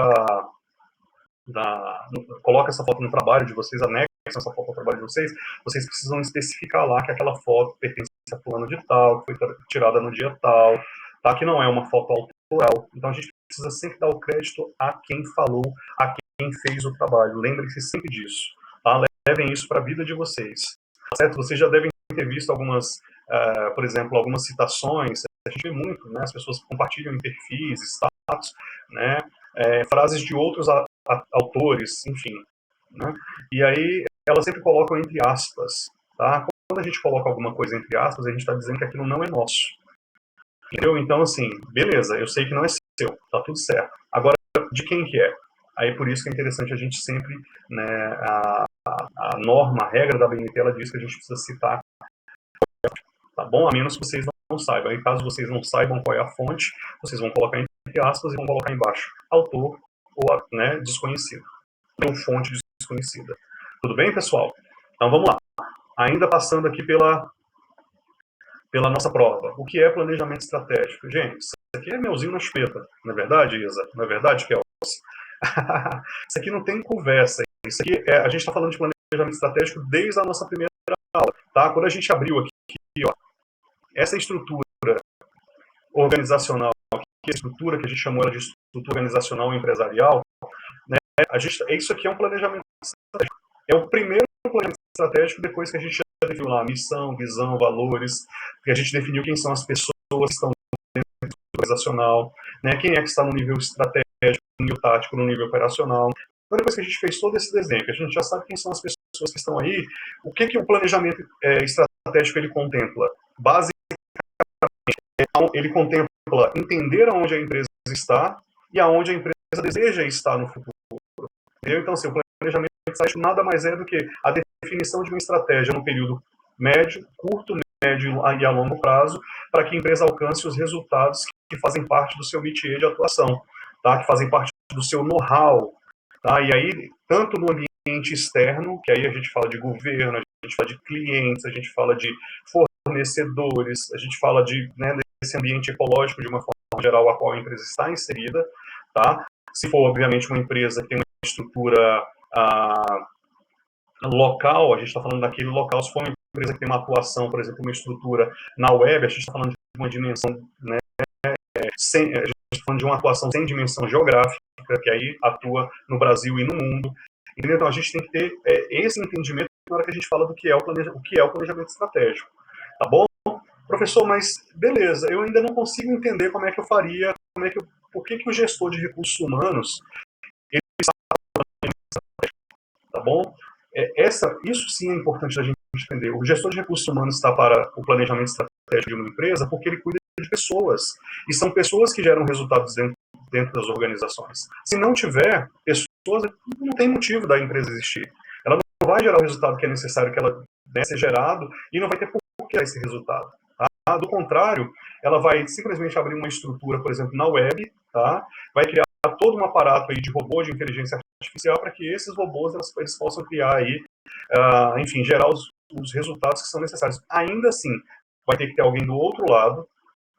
Speaker 1: coloca essa foto no trabalho de vocês, anexam essa foto ao trabalho de vocês, vocês precisam especificar lá que aquela foto pertence a fulano de tal, que foi tirada no dia tal, tá? Que não é uma foto autoral. Então a gente precisa sempre dar o crédito a quem falou, a quem fez o trabalho. Lembrem-se sempre disso. Tá? Levem isso para a vida de vocês. Certo? Vocês já devem ter visto algumas, por exemplo, algumas citações. A gente vê muito, né? As pessoas compartilham em perfis, status, né? Frases de outros autores, enfim. Né? E aí elas sempre colocam entre aspas. Tá? Quando a gente coloca alguma coisa entre aspas, a gente está dizendo que aquilo não é nosso. Entendeu? Então, assim, beleza, eu sei que não é seu, tá tudo certo. Agora, de quem que é? Aí, por isso que é interessante a gente sempre, né, a norma, a regra da BNT, ela diz que a gente precisa citar, tá bom? A menos que vocês não saibam. Aí, caso vocês não saibam qual é a fonte, vocês vão colocar entre aspas e vão colocar embaixo autor ou, né, desconhecido. Ou fonte desconhecida. Tudo bem, pessoal? Então, vamos lá. Ainda passando aqui pela nossa prova. O que é planejamento estratégico? Gente, isso aqui é melzinho na chupeta. Não é verdade, Isa? Não é verdade, Kels? Isso aqui não tem conversa. Isso aqui a gente está falando de planejamento estratégico desde a nossa primeira aula. Tá? Quando a gente abriu aqui, ó, essa estrutura organizacional, que é a estrutura que a gente chamou ela de estrutura organizacional empresarial, né, isso aqui é um planejamento estratégico. É o primeiro planejamento estratégico depois que a gente já definiu lá missão, visão, valores, que a gente definiu quem são as pessoas que estão dentro do organizacional, né, quem é que está no nível estratégico, no nível tático, no nível operacional. Então, depois que a gente fez todo esse desenho, que a gente já sabe quem são as pessoas que estão aí, o que o planejamento estratégico ele contempla? Basicamente, ele contempla entender aonde a empresa está e aonde a empresa deseja estar no futuro. Entendeu? Então, assim, o planejamento estratégico nada mais é do que a definição de uma estratégia no período médio, curto, médio e a longo prazo, para que a empresa alcance os resultados que fazem parte do seu métier de atuação, tá? Que fazem parte do seu know-how. Tá? E aí, tanto no ambiente externo, que aí a gente fala de governo, a gente fala de clientes, a gente fala de fornecedores, a gente fala desse ambiente ecológico de uma forma geral a qual a empresa está inserida, tá? Se for, obviamente, uma empresa que tem uma estrutura local, a gente está falando daquele local. Se for uma empresa que tem uma atuação, por exemplo, uma estrutura na web, a gente está falando de uma dimensão, né, a gente está falando de uma atuação sem dimensão geográfica, que aí atua no Brasil e no mundo. Entendeu? Então, a gente tem que ter esse entendimento na hora que a gente fala do que é o planejamento estratégico. Tá bom? Professor, mas beleza, eu ainda não consigo entender como é que eu faria, por que o gestor de recursos humanos, ele está, tá bom? Isso sim é importante da gente entender. O gestor de recursos humanos está para o planejamento estratégico de uma empresa porque ele cuida de pessoas. E são pessoas que geram resultados dentro das organizações. Se não tiver pessoas, não tem motivo da empresa existir. Ela não vai gerar o resultado que é necessário que ela seja gerado e não vai ter por que esse resultado. Tá? Do contrário, ela vai simplesmente abrir uma estrutura, por exemplo, na web, tá? Vai criar todo um aparato aí de robô de inteligência artificial para que esses robôs eles possam criar aí, enfim, gerar os resultados que são necessários. Ainda assim, vai ter que ter alguém do outro lado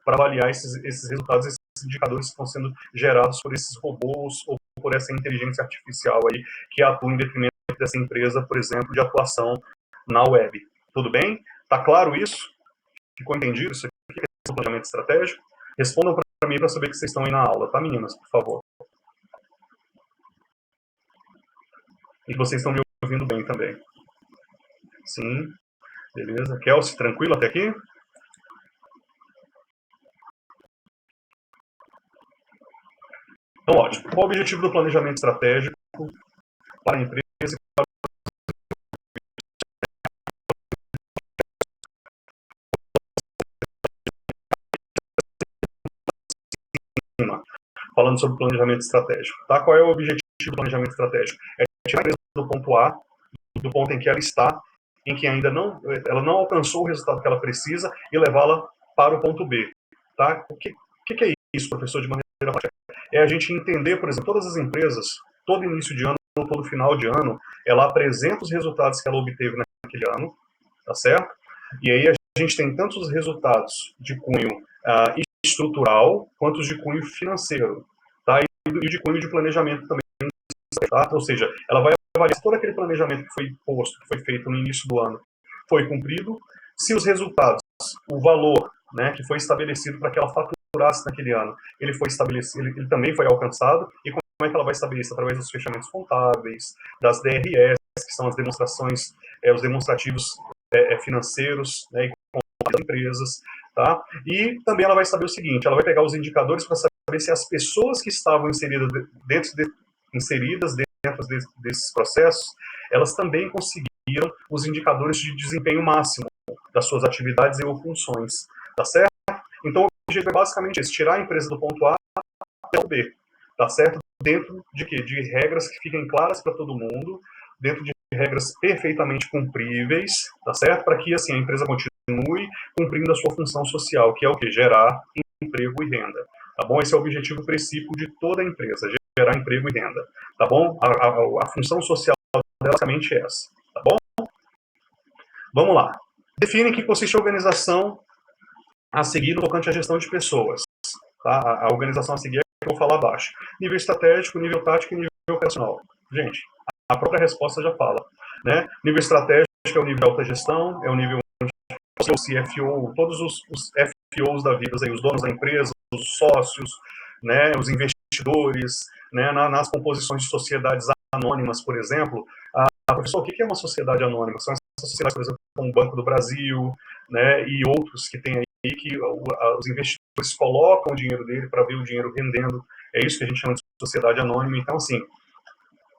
Speaker 1: para avaliar esses resultados, esses indicadores que estão sendo gerados por esses robôs ou por essa inteligência artificial aí que atua em detrimento dessa empresa, por exemplo, de atuação na web. Tudo bem? Tá claro isso? Ficou entendido isso aqui? Esse é o planejamento estratégico? Respondam para mim para saber que vocês estão aí na aula, tá, meninas? Por favor. E que vocês estão me ouvindo bem também. Sim, beleza. Kelsey, tranquilo até aqui? Então, ótimo. Qual o objetivo do planejamento estratégico para a empresa e para falando sobre planejamento estratégico? Tá? Qual é o objetivo do planejamento estratégico? É tirar a empresa do ponto A, do ponto em que ela está, em que ela não alcançou o resultado que ela precisa, e levá-la para o ponto B. Tá? O que é isso, professor, de maneira prática? É a gente entender, por exemplo, todas as empresas, todo início de ano, todo final de ano, ela apresenta os resultados que ela obteve naquele ano, tá certo? E aí a gente tem tanto os resultados de cunho estrutural, quanto os de cunho financeiro, tá? E de cunho de planejamento também, tá? Ou seja, ela vai avaliar se todo aquele planejamento que foi posto, que foi feito no início do ano, foi cumprido, se os resultados, o valor, né, que foi estabelecido para aquela fatura faturasse naquele ano, ele foi estabelecido, ele também foi alcançado, e como é que ela vai saber isso? Através dos fechamentos contábeis, das DRS, que são as demonstrações, os demonstrativos financeiros, né, das empresas, tá? E também ela vai saber o seguinte, ela vai pegar os indicadores para saber se as pessoas que estavam inseridas dentro desses processos, elas também conseguiram os indicadores de desempenho máximo das suas atividades e ou funções, tá certo? Então, o objetivo é basicamente esse, tirar a empresa do ponto A até o B, tá certo? Dentro de quê? De regras que fiquem claras para todo mundo, dentro de regras perfeitamente cumpríveis, tá certo? Para que, assim, a empresa continue cumprindo a sua função social, que é o quê? Gerar emprego e renda, tá bom? Esse é o objetivo principal de toda a empresa, gerar emprego e renda, tá bom? A função social dela é basicamente essa, tá bom? Vamos lá. Define que consiste a organização a seguir no tocante à gestão de pessoas. Tá? A organização a seguir é que eu vou falar abaixo. Nível estratégico, nível tático e nível operacional. Gente, a própria resposta já fala. Né? Nível estratégico é o nível de alta gestão, é o nível onde o CFO, todos os FOs da vida, aí, os donos da empresa, os sócios, né, os investidores, né, nas composições de sociedades anônimas, por exemplo. Professor, o que é uma sociedade anônima? São essas sociedades, por exemplo, como o Banco do Brasil, né, e outros que tem aí, que os investidores colocam o dinheiro dele para ver o dinheiro rendendo. É isso que a gente chama de sociedade anônima. Então, assim,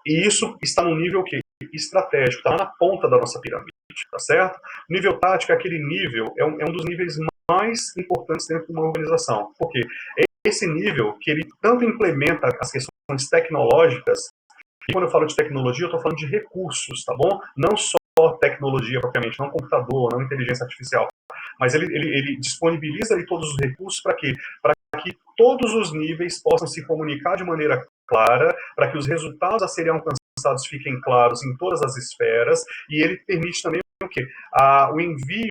Speaker 1: e isso está no nível que estratégico, está lá na ponta da nossa pirâmide, tá certo? O nível tático é aquele nível, é um dos níveis mais importantes dentro de uma organização, porque é esse nível que ele tanto implementa as questões tecnológicas, e quando eu falo de tecnologia, eu estou falando de recursos, tá bom? Não só tecnologia propriamente, não computador, não inteligência artificial, mas ele disponibiliza ali todos os recursos para quê? Para que todos os níveis possam se comunicar de maneira clara, para que os resultados a serem alcançados fiquem claros em todas as esferas, e ele permite também o quê? O envio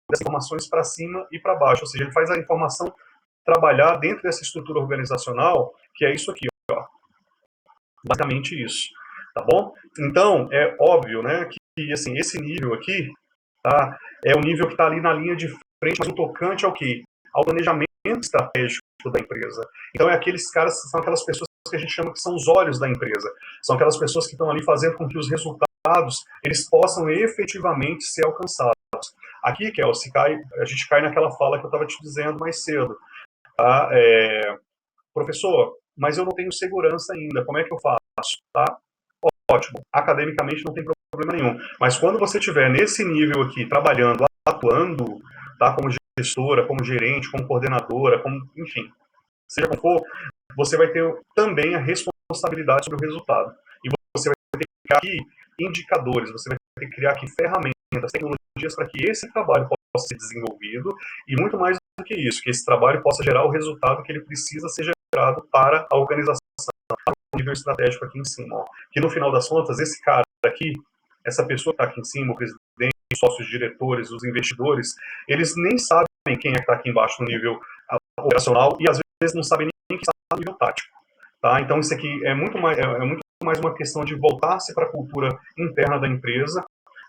Speaker 1: das informações para cima e para baixo, ou seja, ele faz a informação trabalhar dentro dessa estrutura organizacional, que é isso aqui, ó. Basicamente isso, tá bom? Então, é óbvio, né, que assim, esse nível aqui, tá, é o nível que está ali na linha de frente, mas o tocante ao quê? Ao planejamento estratégico da empresa. Então, aqueles caras, são aquelas pessoas que a gente chama que são os olhos da empresa. São aquelas pessoas que estão ali fazendo com que os resultados, eles possam efetivamente ser alcançados. Aqui, Kel, a gente cai naquela fala que eu estava te dizendo mais cedo. Tá? Professor, mas eu não tenho segurança ainda, como é que eu faço? Tá? Ótimo, academicamente não tem problema nenhum, mas quando você estiver nesse nível aqui, trabalhando, atuando, tá, como gestora, como gerente, como coordenadora, como, enfim, seja como for, você vai ter também a responsabilidade sobre o resultado. E você vai ter que criar aqui indicadores, você vai ter que criar aqui ferramentas, tecnologias para que esse trabalho possa ser desenvolvido e muito mais do que isso, que esse trabalho possa gerar o resultado que ele precisa ser gerado para a organização, para o nível estratégico aqui em cima. Ó. Que no final das contas, esse cara aqui, essa pessoa que está aqui em cima, o presidente, os sócios diretores, os investidores, eles nem sabem quem é que está aqui embaixo no nível operacional e às vezes não sabem nem quem está no nível tático. Tá? Então isso aqui é muito mais uma questão de voltar-se para a cultura interna da empresa,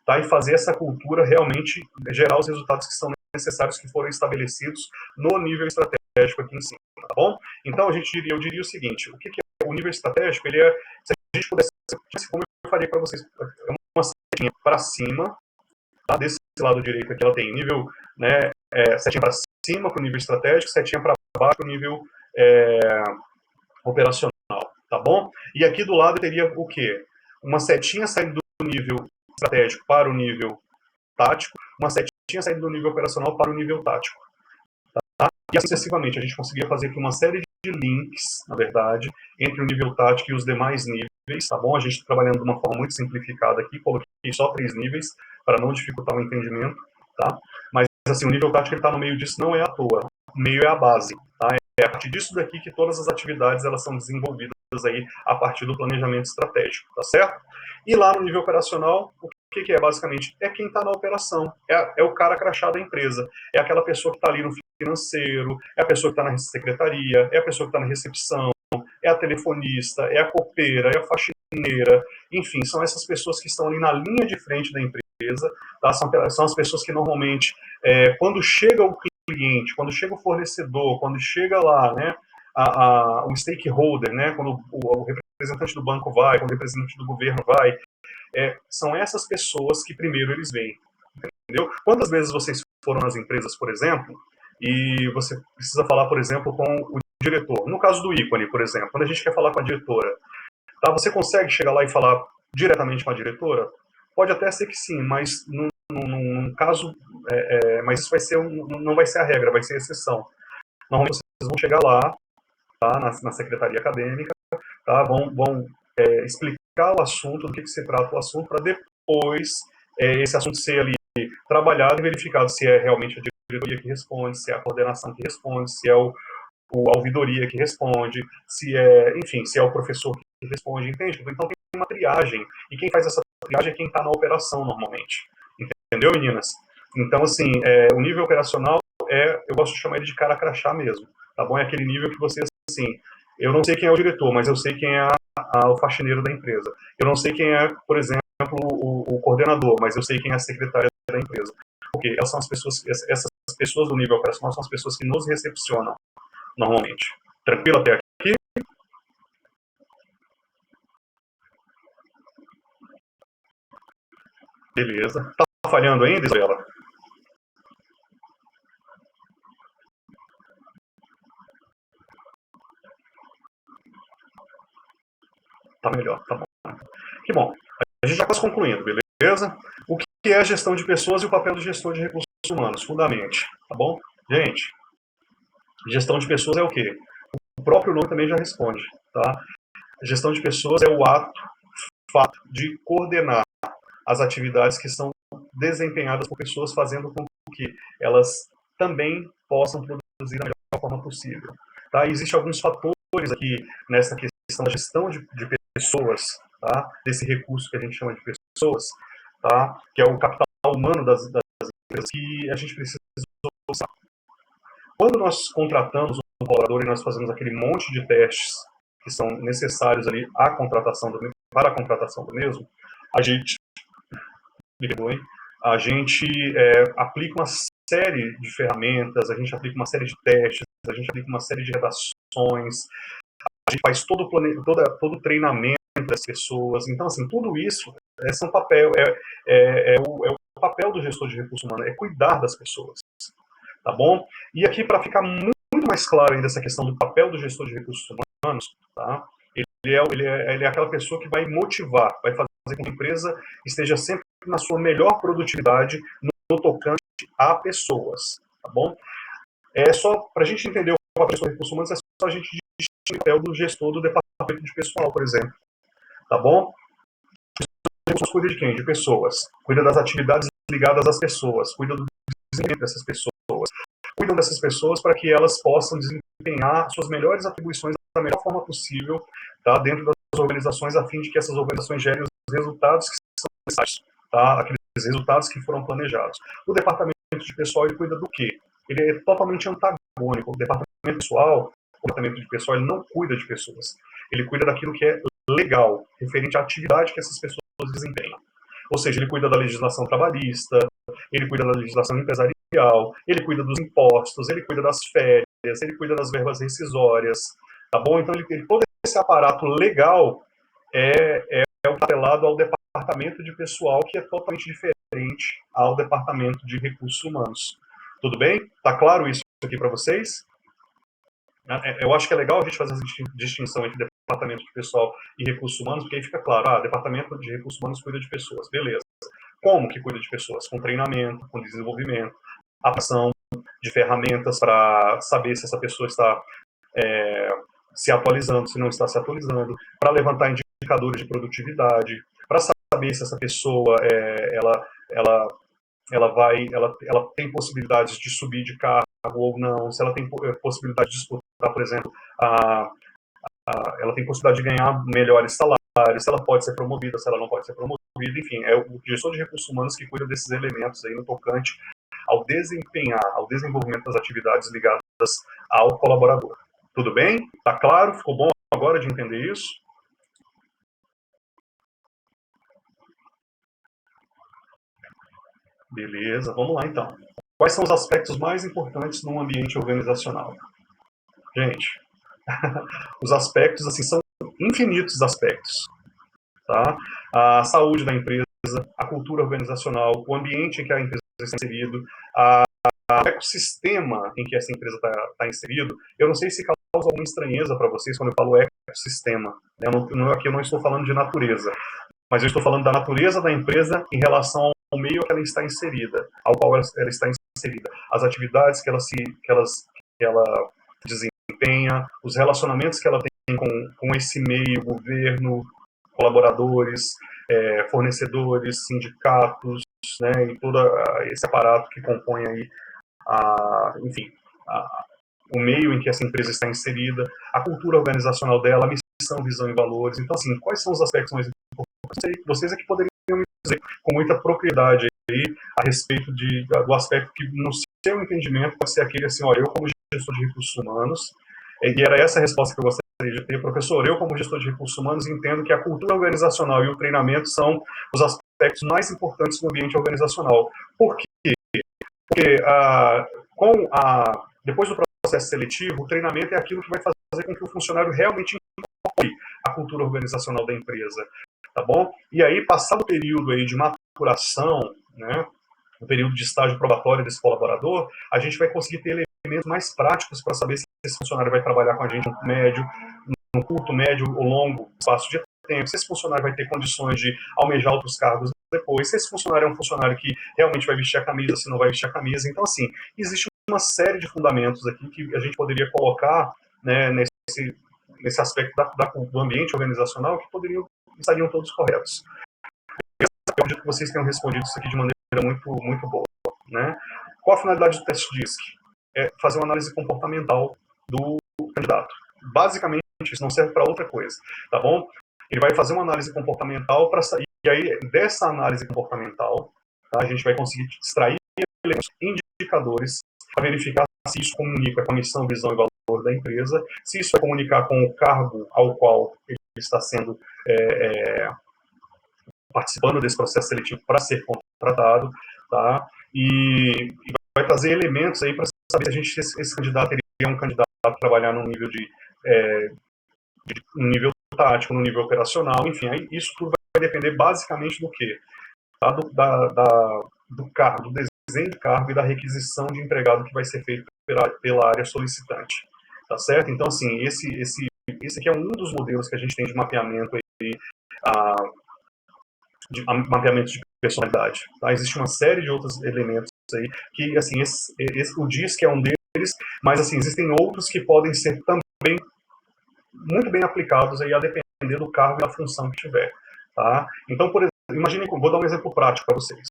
Speaker 1: tá? E fazer essa cultura realmente gerar os resultados que são necessários, que foram estabelecidos no nível estratégico aqui em cima, tá bom? Então eu diria o seguinte, o que é o nível estratégico? Ele é, se a gente pudesse, como eu faria para vocês, é uma setinha para cima, tá? Desse lado direito aqui ela tem nível, né, setinha para cima para o nível estratégico, setinha para baixo para o nível operacional, tá bom? E aqui do lado teria o quê? Uma setinha saindo do nível estratégico para o nível tático, uma setinha saindo do nível operacional para o nível tático. Tá? E assim sucessivamente, a gente conseguia fazer aqui uma série de links, na verdade, entre o nível tático e os demais níveis, tá bom? A gente está trabalhando de uma forma muito simplificada aqui, coloquei só 3 níveis, para não dificultar o entendimento, tá? Mas, assim, o nível tático está no meio disso não é à toa, o meio é a base, tá? É a partir disso daqui que todas as atividades elas são desenvolvidas aí a partir do planejamento estratégico, tá certo? E lá no nível operacional, o que é basicamente? É quem está na operação, é o cara crachá da empresa, é aquela pessoa que está ali no financeiro, é a pessoa que está na secretaria, é a pessoa que está na recepção, é a telefonista, é a copeira, é a faxineira, enfim, são essas pessoas que estão ali na linha de frente da empresa, tá? São as pessoas que normalmente, quando chega o cliente, quando chega o fornecedor, quando chega lá, né, o stakeholder, né, quando o representante do banco vai, quando o representante do governo vai, são essas pessoas que primeiro eles veem, entendeu? Quantas vezes vocês foram nas empresas, por exemplo, e você precisa falar, por exemplo, com o diretor? No caso do ícone, por exemplo, quando a gente quer falar com a diretora, tá? Você consegue chegar lá e falar diretamente com a diretora? Pode até ser que sim, mas num caso, mas isso vai ser não vai ser a regra, vai ser a exceção. Normalmente vocês vão chegar lá, tá, na secretaria acadêmica, tá, vão explicar o assunto, do que se trata o assunto, para depois esse assunto ser ali trabalhado e verificado se é realmente a diretoria que responde, se é a coordenação que responde, se é a ouvidoria que responde, se é, enfim, se é o professor que responde, entende? Então tem uma triagem, e quem faz essa triagem é quem está na operação normalmente, entendeu, meninas? Então, assim, o nível operacional eu gosto de chamar ele de cara crachá mesmo, tá bom? É aquele nível que você, assim, eu não sei quem é o diretor, mas eu sei quem é o faxineiro da empresa. Eu não sei quem é, por exemplo, o coordenador, mas eu sei quem é a secretária da empresa. Porque elas são as pessoas, essas pessoas do nível operacional são as pessoas que nos recepcionam normalmente. Tranquilo até aqui? Beleza. Tá falhando ainda, Isabela? Tá melhor, tá bom. Que bom. A gente já está concluindo, beleza? O que é a gestão de pessoas e o papel do gestor de recursos humanos, fundamente, tá bom? Gente, gestão de pessoas é o quê? O próprio nome também já responde, tá? A gestão de pessoas é o fato de coordenar as atividades que são desempenhadas por pessoas, fazendo com que elas também possam produzir da melhor forma possível. Tá? Existem alguns fatores aqui nessa questão da gestão de pessoas, tá? Desse recurso que a gente chama de pessoas, tá? Que é o capital humano das empresas, que a gente precisa usar. Quando nós contratamos um colaborador e nós fazemos aquele monte de testes que são necessários ali para a contratação do mesmo, a gente a gente aplica uma série de ferramentas, a gente aplica uma série de testes, a gente aplica uma série de redações, a gente faz todo o treinamento das pessoas. Então, assim, tudo isso são papel, o papel do gestor de recursos humanos, é cuidar das pessoas, tá bom? E aqui, para ficar muito mais claro ainda essa questão do papel do gestor de recursos humanos, tá? Ele é aquela pessoa que vai motivar, vai fazer com que a empresa esteja sempre na sua melhor produtividade no tocante a pessoas, tá bom? Só para a gente entender o papel do recursos humanos, é só a gente distinguir o papel do gestor do departamento de pessoal, por exemplo, tá bom? O gestor cuida de quem? De pessoas. Cuida das atividades ligadas às pessoas, cuida do desenvolvimento dessas pessoas, cuidam dessas pessoas para que elas possam desempenhar suas melhores atribuições da melhor forma possível, tá? Dentro das organizações, a fim de que essas organizações gerem os resultados que são necessários, tá? Aqueles resultados que foram planejados. O departamento de pessoal, ele cuida do quê? Ele é totalmente antagônico. O departamento pessoal, o departamento de pessoal, ele não cuida de pessoas. Ele cuida daquilo que é legal, referente à atividade que essas pessoas desempenham. Ou seja, ele cuida da legislação trabalhista, ele cuida da legislação empresarial, ele cuida dos impostos, ele cuida das férias, ele cuida das verbas rescisórias, tá bom? Então, todo esse aparato legal é o atrelado ao departamento de pessoal, que é totalmente diferente ao departamento de recursos humanos. Tudo bem? Tá claro isso aqui para vocês? Eu acho que é legal a gente fazer essa distinção entre departamento de pessoal e recursos humanos, porque aí fica claro, departamento de recursos humanos cuida de pessoas, beleza. Como que cuida de pessoas? Com treinamento, com desenvolvimento, aplicação de ferramentas para saber se essa pessoa está se atualizando, se não está se atualizando, para levantar indicadores de produtividade, para saber se essa pessoa ela tem possibilidades de subir de cargo ou não, se ela tem possibilidade de disputar, por exemplo, ela tem possibilidade de ganhar melhores salários, se ela pode ser promovida, se ela não pode ser promovida, enfim, é o gestor de recursos humanos que cuida desses elementos aí no tocante ao desenvolvimento das atividades ligadas ao colaborador. Tudo bem? Tá claro? Ficou bom agora de entender isso? Beleza, vamos lá então. quais são os aspectos mais importantes num ambiente organizacional? Gente, os aspectos, assim, são infinitos aspectos, tá? A saúde da empresa, a cultura organizacional, o ambiente em que a empresa está inserida, o ecossistema em que essa empresa está inserido. Eu não sei se causa alguma estranheza para vocês quando eu falo ecossistema. Né? Aqui eu não estou falando de natureza, mas eu estou falando da natureza da empresa em relação ao meio que ela está inserida, ao qual ela está inserida, as atividades que ela desempenha, os relacionamentos que ela tem com esse meio, governo, colaboradores, fornecedores, sindicatos, né, e todo esse aparato que compõe aí, enfim, o meio em que essa empresa está inserida, a cultura organizacional dela, a missão, visão e valores. Então, assim, quais são os aspectos mais importantes? Vocês é que poderiam me dizer com muita propriedade aí a respeito do aspecto que, no seu entendimento, pode ser aquele assim, olha, eu como gestor de recursos humanos, e era essa a resposta que eu gostaria de ter, professor, eu como gestor de recursos humanos entendo que a cultura organizacional e o treinamento são os aspectos mais importantes do ambiente organizacional. Por quê? Porque depois do processo seletivo, o treinamento é aquilo que vai fazer com que o funcionário realmente incorpore a cultura organizacional da empresa, tá bom? E aí, passado o período aí de maturação, né, o período de estágio probatório desse colaborador, a gente vai conseguir ter elementos mais práticos para saber se esse funcionário vai trabalhar com a gente no curto, médio ou longo espaço de tempo, se esse funcionário vai ter condições de almejar outros cargos depois, se esse funcionário é um funcionário que realmente vai vestir a camisa, se não vai vestir a camisa. Então, assim, existe uma série de fundamentos aqui que a gente poderia colocar, né, nesse aspecto do ambiente organizacional que estariam todos corretos. Eu acredito que vocês tenham respondido isso aqui de maneira muito, muito boa. Né? Qual a finalidade do teste DISC? É fazer uma análise comportamental do candidato. Basicamente, isso não serve para outra coisa, tá bom? Ele vai fazer uma análise comportamental para sair, e aí dessa análise comportamental, tá, a gente vai conseguir extrair elementos, indicadores, para verificar se isso comunica com a missão, visão e valor da empresa, se isso vai comunicar com o cargo ao qual ele está sendo participando desse processo seletivo para ser contratado, tá? E vai trazer elementos aí para saber se esse candidato é um candidato a trabalhar num nível um nível tático, no nível operacional, enfim, aí isso tudo vai depender basicamente do quê? Tá? Do cargo, do desenho de cargo e da requisição de empregado que vai ser feito pela área solicitante, tá certo? Então, assim, esse aqui é um dos modelos que a gente tem de mapeamento aí, mapeamento de personalidade. Tá? Existe uma série de outros elementos aí que, assim, o DISC é um deles, mas, assim, existem outros que podem ser também muito bem aplicados aí a depender do cargo e da função que tiver. Tá? Então, por exemplo, imagine, vou dar um exemplo prático para vocês.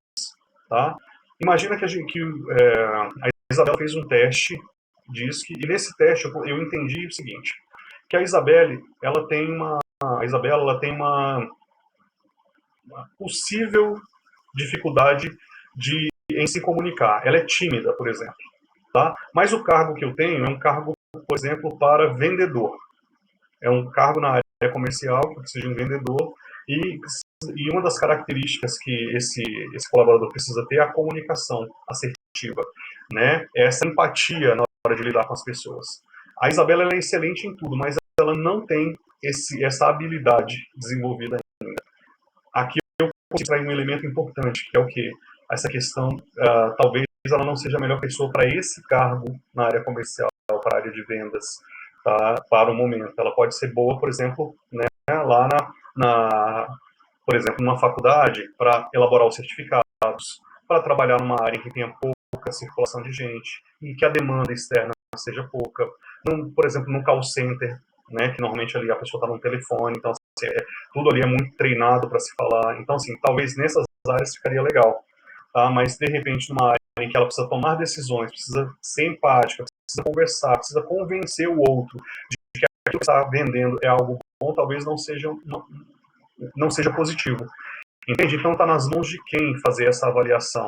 Speaker 1: Tá? Imagina que a Isabela fez um teste DISC, e nesse teste eu entendi o seguinte, que a Isabela ela tem uma possível dificuldade em se comunicar. Ela é tímida, por exemplo. Tá? Mas o cargo que eu tenho é um cargo, por exemplo, para vendedor. É um cargo na área comercial, que precisa de um vendedor, e uma das características que esse colaborador precisa ter é a comunicação assertiva, né? Essa empatia na hora de lidar com as pessoas. A Isabela ela é excelente em tudo, mas ela não tem essa habilidade desenvolvida ainda. Aqui eu consigo extrair um elemento importante, que é o quê? Essa questão, talvez ela não seja a melhor pessoa para esse cargo na área comercial, para a área de vendas, tá? Para o momento. Ela pode ser boa, por exemplo, né, lá por exemplo, numa faculdade, para elaborar os certificados, para trabalhar numa área em que tenha pouca circulação de gente, e que a demanda externa seja pouca. Por exemplo, num call center, né, que normalmente ali a pessoa está no telefone, então assim, tudo ali é muito treinado para se falar. Então, assim, talvez nessas áreas ficaria legal. Tá? Mas, de repente, numa área em que ela precisa tomar decisões, precisa ser empática, precisa conversar, precisa convencer o outro de que aquilo que está vendendo é algo bom, talvez não seja positivo. Entende? Então está nas mãos de quem fazer essa avaliação?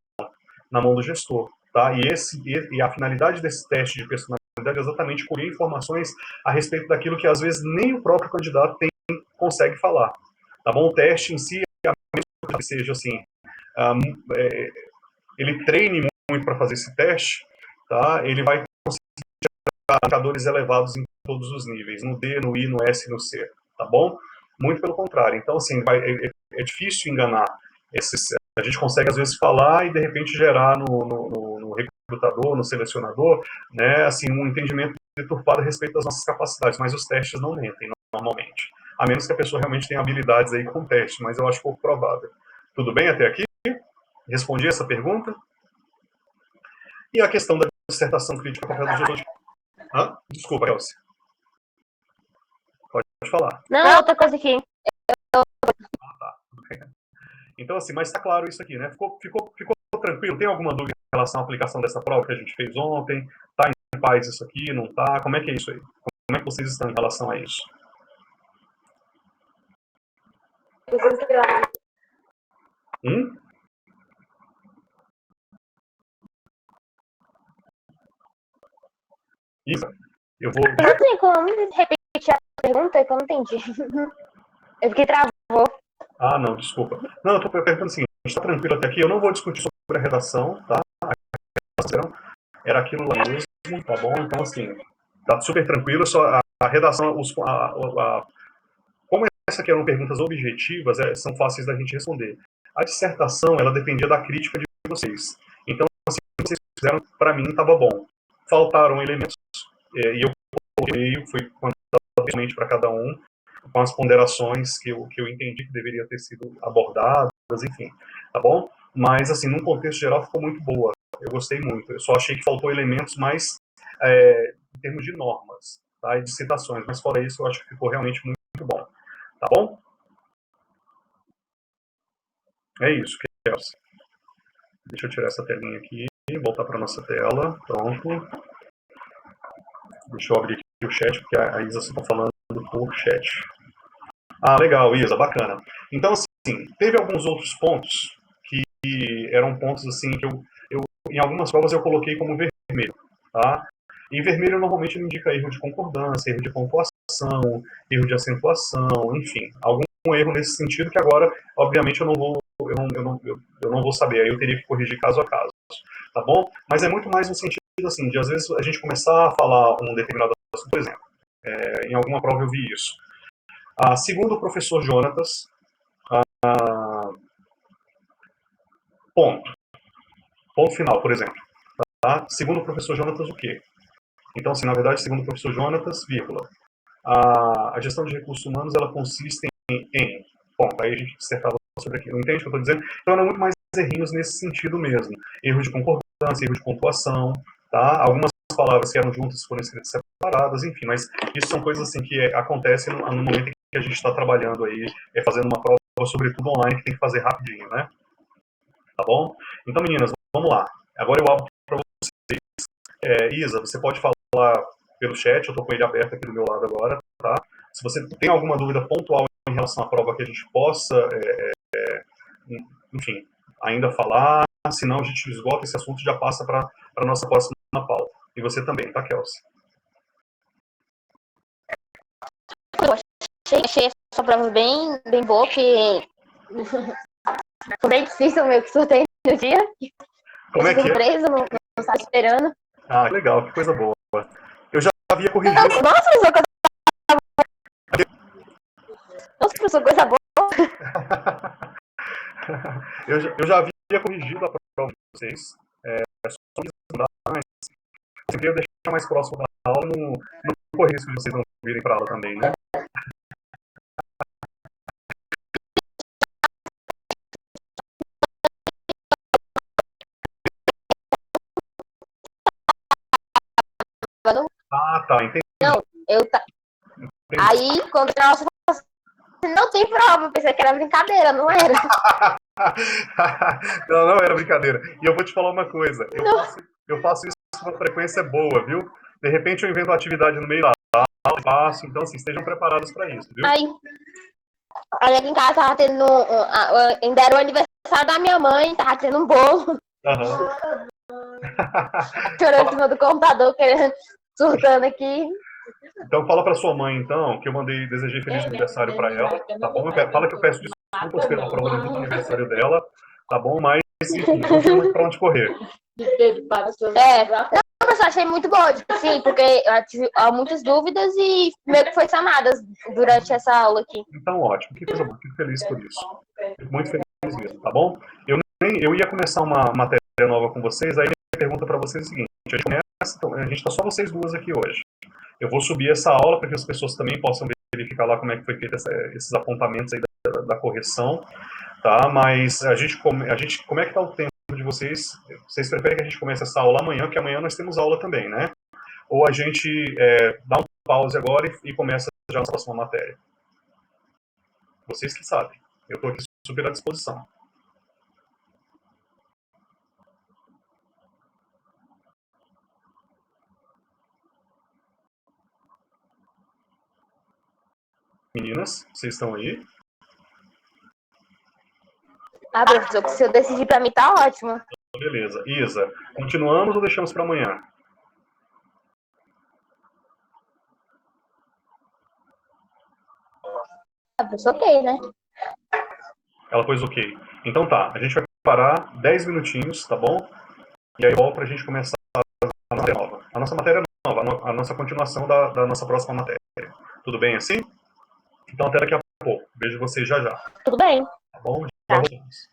Speaker 1: Na mão do gestor. Tá? E a finalidade desse teste de personalidade é exatamente colher informações a respeito daquilo que às vezes nem o próprio candidato consegue falar. Tá bom? O teste em si, a mesma coisa que seja assim, ele treine muito para fazer esse teste, tá? Ele vai conseguir indicadores elevados em todos os níveis, no D, no I, no S e no C, tá bom? Muito pelo contrário. Então, assim, é difícil enganar esses. A gente consegue, às vezes, falar e, de repente, gerar no recrutador, no selecionador, né, assim, um entendimento deturpado a respeito das nossas capacidades, mas os testes não mentem, normalmente. A menos que a pessoa realmente tenha habilidades aí com teste, mas eu acho pouco provável. Tudo bem até aqui? Respondi essa pergunta? E a questão da dissertação crítica papel do gestor de... Desculpa, Elcio. Pode falar.
Speaker 2: Não, outra coisa aqui.
Speaker 1: Tá. Então, assim, mas está claro isso aqui, né? Ficou tranquilo? Tem alguma dúvida em relação à aplicação dessa prova que a gente fez ontem? Está em paz isso aqui? Não está? Como é que é isso aí? Como é que vocês estão em relação a isso? Isa, eu vou...
Speaker 2: Não tem como repetir a pergunta que eu não entendi. Eu fiquei travou.
Speaker 1: Ah, não, desculpa. Não, eu estou perguntando o seguinte, está tranquilo até aqui? Eu não vou discutir sobre a redação, tá? Era aquilo lá mesmo, tá bom? Então, assim, tá super tranquilo, só a redação, como essa aqui eram perguntas objetivas, são fáceis da gente responder. A dissertação, ela dependia da crítica de vocês. Então, assim, o que vocês fizeram, para mim, estava bom. Faltaram elementos, e eu coloquei, fui quantitativamente para cada um, com as ponderações que eu entendi que deveria ter sido abordadas, enfim, tá bom? Mas, assim, num contexto geral, ficou muito boa. Eu gostei muito. Eu só achei que faltou elementos mais em termos de normas, tá? E de citações. Mas, fora isso, eu acho que ficou realmente muito, muito bom. Tá bom? É isso, Kelsey. Deixa eu tirar essa telinha aqui e voltar para nossa tela. Pronto. Deixa eu abrir aqui o chat, porque a Isa está falando por chat. Ah, legal, Isa, bacana. Então, assim, teve alguns outros pontos que eram pontos, assim, que eu em algumas provas eu coloquei como vermelho, tá? E vermelho normalmente indica erro de concordância, erro de pontuação, erro de acentuação, enfim, algum erro nesse sentido que agora, obviamente, eu não vou saber, aí eu teria que corrigir caso a caso, tá bom? Mas é muito mais no sentido, assim, de às vezes a gente começar a falar um determinado assunto, por exemplo, em alguma prova eu vi isso. Segundo o professor Jonatas, ponto final, por exemplo. Tá? Segundo o professor Jonatas, o quê? Então, assim, na verdade, segundo o professor Jonatas, vírgula, a gestão de recursos humanos, ela consiste em ponto, aí a gente dissertava sobre aquilo, entende o que eu estou dizendo? Então, eram muito mais errinhos nesse sentido mesmo. Erro de concordância, erro de pontuação, tá? Algumas palavras que eram juntas foram escritas separadas, enfim, mas isso são coisas assim que acontecem no momento em que a gente está trabalhando aí, fazendo uma prova, sobretudo online, que tem que fazer rapidinho, né? Tá bom? Então, meninas, vamos lá. Agora eu abro para vocês. Isa, você pode falar pelo chat, eu estou com ele aberto aqui do meu lado agora, tá? Se você tem alguma dúvida pontual em relação à prova que a gente possa, enfim, ainda falar, senão a gente esgota esse assunto e já passa para a nossa próxima pauta. E você também, tá, Kelsey?
Speaker 2: Eu achei essa prova bem boa, porque foi bem difícil meio que sorteio no dia.
Speaker 1: Como é que
Speaker 2: surpresa, não estava esperando.
Speaker 1: Ah, legal, que coisa boa. Eu já havia corrigido.
Speaker 2: Nossa, professor, coisa boa.
Speaker 1: eu já havia corrigido a prova de vocês. Mas eu queria deixar mais próximo da aula, não correr risco de vocês não virem para aula também, né? Tá, entendi.
Speaker 2: Não, Aí, quando nossa, não tem prova, eu pensei que era brincadeira, não era.
Speaker 1: não era brincadeira. E eu vou te falar uma coisa, eu faço isso com uma frequência boa, viu? De repente eu invento uma atividade no meio da aula, faço, então assim, estejam preparados para isso, viu?
Speaker 2: Aí aqui em casa tava tendo, ainda era o aniversário da minha mãe, tava tendo um bolo. Chorando em cima do computador, surtando aqui.
Speaker 1: Então fala para sua mãe, então, que eu desejei feliz aniversário para ela, tá bom? Fala que eu peço desculpas pela prova do aniversário dela, tá bom? Mas, enfim, não tem muito para onde correr.
Speaker 2: Não, professor, achei muito boa, tipo assim, porque eu tive muitas dúvidas e meio que foi sanadas durante essa aula aqui.
Speaker 1: Então, ótimo. Que coisa boa. Fico feliz por isso. Fico muito feliz mesmo, tá bom? Eu ia começar uma matéria nova com vocês, aí minha pergunta para vocês é o seguinte. A gente tá só vocês duas aqui hoje. Eu vou subir essa aula para que as pessoas também possam verificar lá como é que foi feito esses apontamentos aí da correção, tá? Mas como é que tá o tempo de vocês? Vocês preferem que a gente comece essa aula amanhã, porque amanhã nós temos aula também, né? Ou a gente dá um pause agora e começa já na próxima matéria? Vocês que sabem. Eu estou aqui super à disposição. Meninas, vocês estão aí?
Speaker 2: Ah, professor, se eu decidir pra mim tá ótimo.
Speaker 1: Beleza. Isa, continuamos ou deixamos para amanhã?
Speaker 2: Ah, professor, ok, né?
Speaker 1: Ela pôs ok. Então tá, a gente vai parar 10 minutinhos, tá bom? E aí volta pra gente começar a matéria nova. A nossa matéria nova, a nossa continuação da nossa próxima matéria. Tudo bem assim? Então até daqui a pouco. Vejo vocês já já.
Speaker 2: Tudo bem.
Speaker 1: Tá bom? Já
Speaker 2: Tá.
Speaker 1: voltamos.